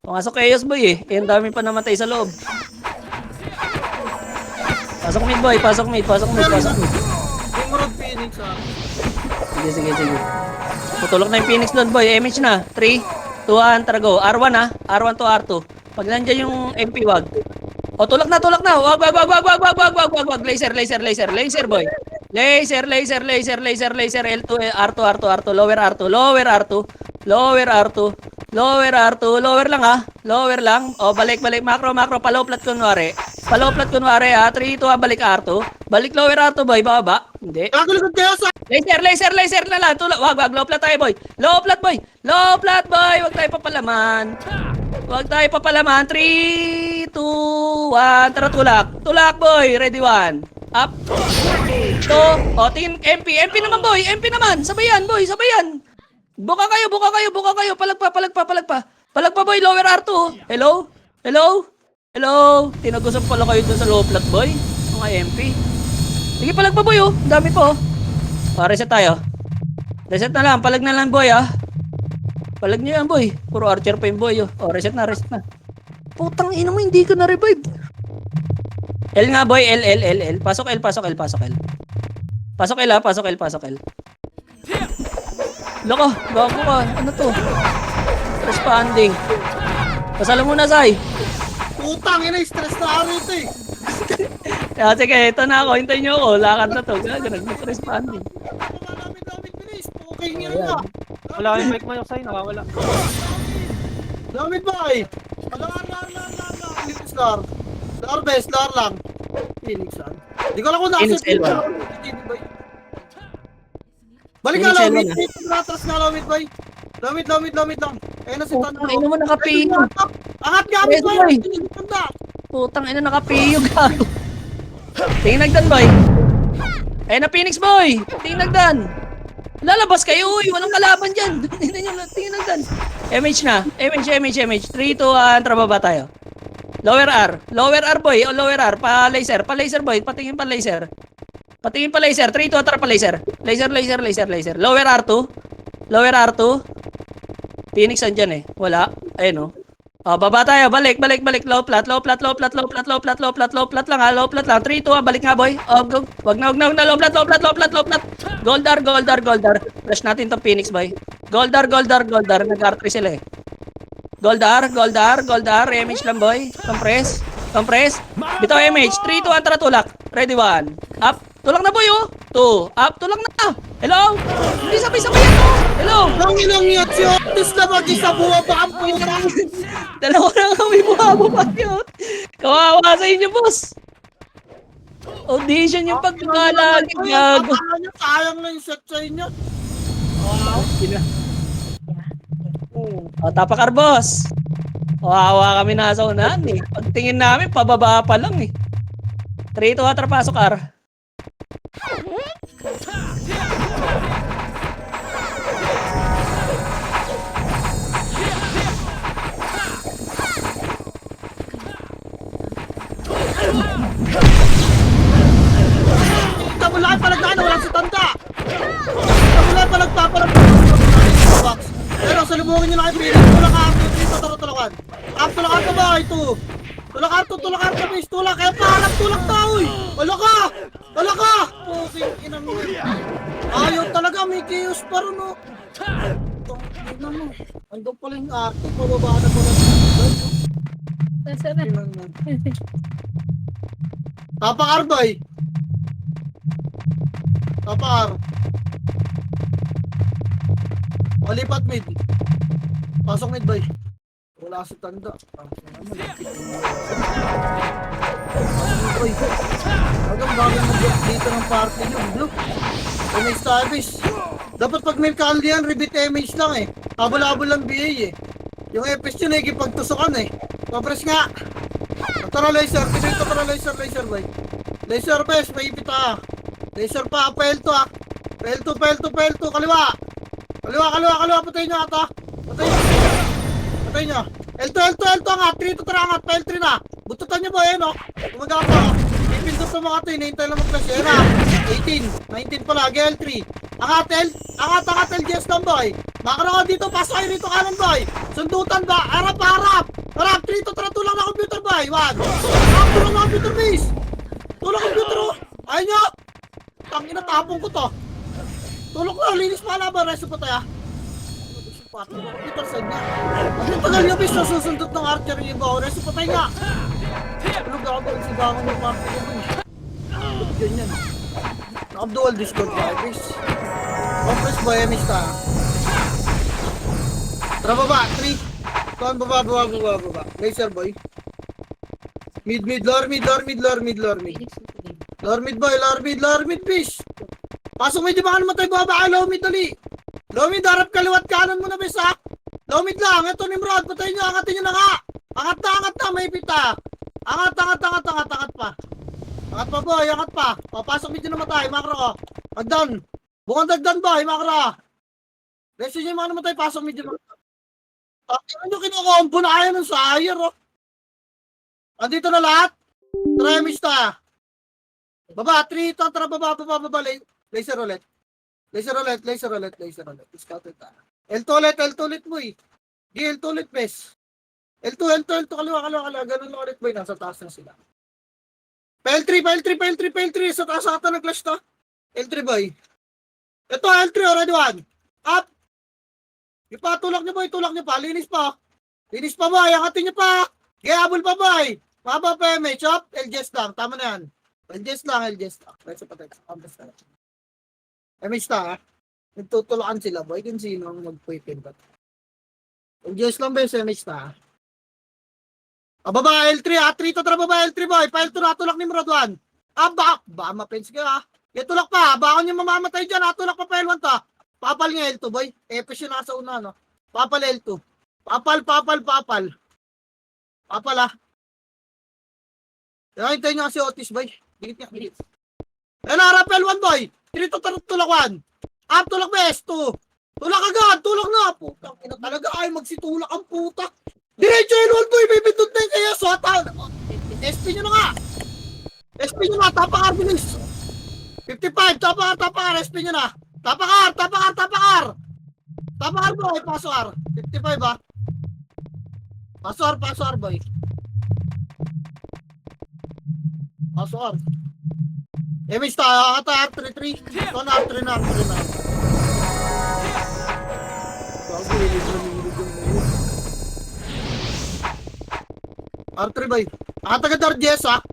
Pumasok Chaos boy eh. Ang dami pa namatay sa loob. Pasok mid boy. Pasok mid. Emerald Phoenix ah. Sige. Tutulok na yung Phoenix doon, boy. MH na. 3, 2, 1, tara go. R1 ha. R1 to R2. Pag nandyan yung MP, wag. O, tulak na. Wag. Laser, boy. Laser. L2, R2. Lower R2. Lower lang ha. Lower lang. O, balik. Macro. Palow plat kunwari ha. 3, 2, 1, balik R2. Balik lower R2, boy. Baba. Hindi. Kagulikod kayo sa... Laser na lang. Tulak. Wag. Low plat tayo, boy. Low plat, boy. Wag tayo papalaman. 3, 2, 1. Tara, tulak, boy. Ready, 1. Up. 2. O, tingin. MP naman, boy. Sabayan, boy. Buka kayo. Palagpa, boy. Lower R2. Hello? Tinagusap pala kayo dun sa low plat, boy. Mga MP. Sige, palagpa, boy, oh. Ang dami po. O, reset tayo. Reset na lang. Palag na lang, boy, ah. Palag nyo yan, boy. Puro archer pa yung boy, oh. O, reset na. Putang ina mo, hindi ko na-revive. L nga, boy. L. Pasok L. Pasok L, ha. Pasok L. Loko, gago ka. Ano to? Responding. Pasala muna, Sai. Putang ina, stress na ako rito eh. Sige, ito na ako. Hintayin nyo ako. Lakad na to. Responding. Damit, bilis. Okay nga nga. Wala kayong mic mo yung sa'yo, nakawala. Damit ba eh? Lar. Lar best, lar lang. Phoenix ah. Di ko lang kung Phoenix nasa L1. Balik ka Phoenix lang, L1 ratras na lawit boy. Lawit lang. Ayun na si Tando. Putang ina mo, nakapiyo. Angat gamit Yes, boy. boy. Tanda. Putang ina, nakapiyo, gago. Tingnan boy. Ayun na, Phoenix, boy. Tingnan. Lalabas kayo, uy. Walang kalaban dyan. Tingnan. MH na. MH. 3, 2, 1. Trababa tayo. Lower R, boy. O, lower R. Pa-laser, boy. Patingin pa laser. 3, 2, tara pa laser. Laser. Lower R2. Phoenix andyan eh. Wala. Ayun oh. O, baba tayo. Balik. Low plat lang ha. Low plat lang. 3, 2, 1. Balik nga, boy. O, go. Wag na. Low plat. Goldar. Flash natin tong Phoenix, boy. Goldar. Nag-R3 sila eh. Goldar. MH lang, boy. Compress. Bitaw MH. 3, 2, 1. Tara, tulak. Ready, 1. Up. Tulak na, boy, oh. 2. Up. Tulak na. Hello? Hindi sabay-sabay yan, oh. Hello? Nang ilang yun si Otis na mag-isa buwa pa ang putang. Dalawa na kami buhabo pa yun. Kawawa sa inyo, boss. Audition yung pagkakalagi. Gago. Sayang na yung set sa inyo. O, tapakar, boss. Kawawa kami nasa unahan eh. Pagtingin namin, pababa pa lang eh. 3, 2, 1, tara, pasok, R. Tamulaan palagdaan na walang si Tanda. Tamulaan palagpapalang box. Pero salubungin nyo na kayo Phoenix. Tulak ako dito, tulukan. Tulakan ka ba? Ito. Tulakan ka, base. Tulak. Kaya tulak na, uy. Wala ka. Puking inang mo. Ayaw talaga, may chaos pa rin, no. Tingnan mo. Andun pala yung arte. Pababa na pala. Tapakar, boy. Tapakar. Malipat mid. Pasok mid, boy. Wala si Tanda. Boy. Hanggang bagay mag-block dito ng party nyo. Block. Next service. Dapat pag may kaldi yan, rebit MH lang eh. Habol-habol lang BA eh. Yung FS yun eh, ipagtusukan eh. Papres nga. Tara laser. Dito tara laser boy. Laser best, may ipita. Laser pa, pelto ah. Pelto, kaliwa. Kaliwa. Patay nyo ata. Patay nyo. L2 angat. 3 to 3 angat. Pa L3 na. Bututan nyo ba no? Gumagawa pa. Ipindot sa mga ito. Hinihintay lang mag-flash. Ayan na. 18. 19 pala. L3. Angat LGS lang boy. Makara ka dito. Pasok kayo rito kanan boy. Sundutan ba? Harap. 3 to 3 tulang na computer boy. 1. Tulang na computer base. Tulang computer oh. Ayun nyo. Tangina tapong ko to. Tulog na, linis pa laban, resto pa tayo. Computer side nga. Ang tagal nyo bis, nasusundot ng archer yung iba. Resto pa tayo nga. Tulog ako ba, sibangan yung mga tulog. Ganyan. Naka-dual discord tayo bis. Compress ba yan is ta? Tara baba, 3. Tuan baba. Laser boy. Mid, lower mid. Lower mid bis. Pasok medyo baka naman tayo baba, low mid dali. Low mid, harap kaliwat kanan mo na bis ha. Low mid lang, ito Nimrod, patayin nyo, angatin nyo na nga. Angat na, may pita. Angat pa. Angat pa boy, angat pa. Papasok medyo namatay, makro. Agdan. Bukang dagdan boy, makro. Resto nyo yung mga namatay, pasok medyo namatay. Tapos nyo kinukombo na kayo ng sayar oh. Andito na lahat. Tremista. Baba, 3 ito, tara baba. Laser roulette. Scouted ta. L2 ulit mo eh. Di L2 ulit bes. L2, kaliwa. Ganun lang ulit boy, nasa taas na sila. L3. Sa taas ata nag-clash to. L3 boy. Ito, L3 already 1. Up. Ipatulak niyo boy, Linis pa boy, angatin niyo pa. Gayabol pa boy. Maba pa MH, chop. LGS lang, tama na yan. LGS lang. Let's patay. MH ta ha. Nagtutulakan sila boy, kung sino ang magpuitin ba. LGS lang ba yung MH ta ha. Baba L3 ha, 3 to baba L3 boy. Pa L2 natulak ni Murad 1. Baka mapens ka ha. Tulak pa, baka nyo mamamatay dyan ha. Tulak pa L1 ta. Papal nga L2 boy. Epes yun nasa una no. Papal L2. Papal. Papal ha. Hintayin nyo kasi Otis boy. Dikit. Ayan harap L1 boy. 3 to tulak 1. Up tulak ba S2. Tulak agad. Tulak na. Putang ina talaga ay magsitulak ang puta. Diretso L1 boy. May bintod na yung kaya swatan. SP nyo na nga. Tapakar bilis. 55. Tapakar. SP nyo na. Tapakar. Tapakar boy. Pasok 55 ba? Pasok boy. Pasok Image tayo, ata R33. Ito na R3 na. R3 boy. Agad RGS ha.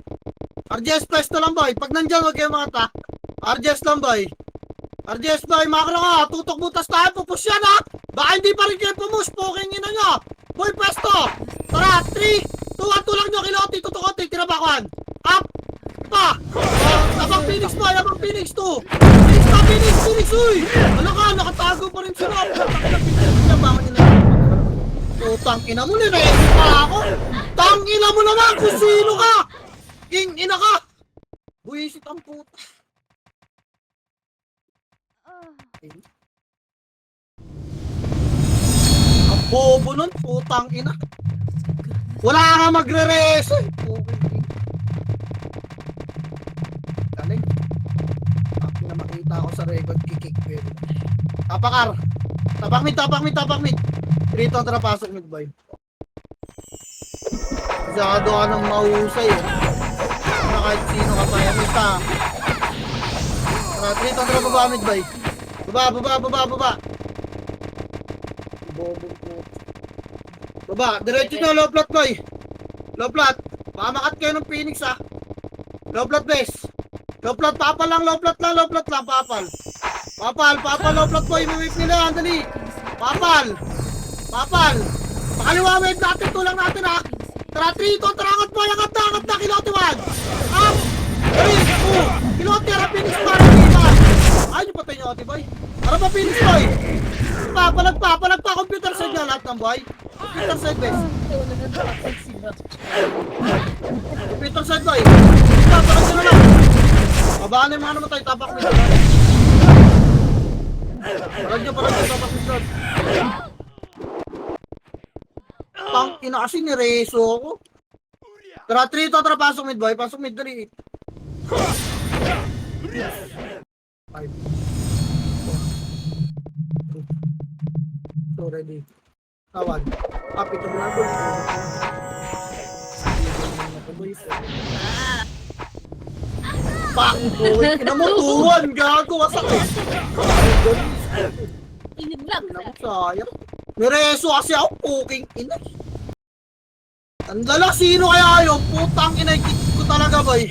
RGS pesto lang boy. Pag nandyan huwag kayo mga ta. RGS lang boy. Makro ka. Tutok butas tayo. Pupush yan ha. Baka hindi pa rin kayo pumush. Poking ina nyo. Boy pesto. Tara 3, 2, 1 tulang nyo. Kiloti, tutukote. Tinabakuan. Up. Pa! Abang Phoenix boy! Abang Phoenix 2! Phoenix! Uy! Ano ka? Nakatago pa rin sila! Tangina mo nire-edit pa ako! Tangina mo naman kung sino ka! King ina ka! Buisit ang puta! Ang bobo nun! Putang ina! Wala ka magre-reso! Galing. Ako na makita ko sa record kikik pero. Tapakar. Tapak mid. Rito tara pasok mid boy. Masyado ka nang mahusay eh. Na kahit sino ka pa yan. Mista. Tara, rito tara baba mid boy. Baba. Bobo po. Baba, diretso na low plot boy. Low plot. Baka makat kayo ng Phoenix ha. Low plot base. Low plot, papal lang, papal. Low plot boy, may whip nila yan, dali. Papal. Pakaliwa wave natin, tulang natin ha. Tara, 3, tarangat boy, angat na, kilote 1. Up, 3, 2, kilote, harap Phoenix para dito. Ay, yung patay nyo, boy. Harap pa Phoenix boy. Palag pa, computer side na lahat ng boy. Computer side base. Computer side boy. Palag nyo na lang. Abaan na yung mga namatay, tapak nito. Parang nyo tapos doon. Tang ina kasi nireso ako. Tara, 3 to, tara, pasok mid boy. Pasok mid, dali. 5. So ready. Tawan. Happy to na boy. Pak! Boy, kinamutuan, gago, masakit. Iniglag. Sayang. Nireso kasi ako, puking ina. Ang dala, sino kaya yun? Putang ina, ko talaga, boy.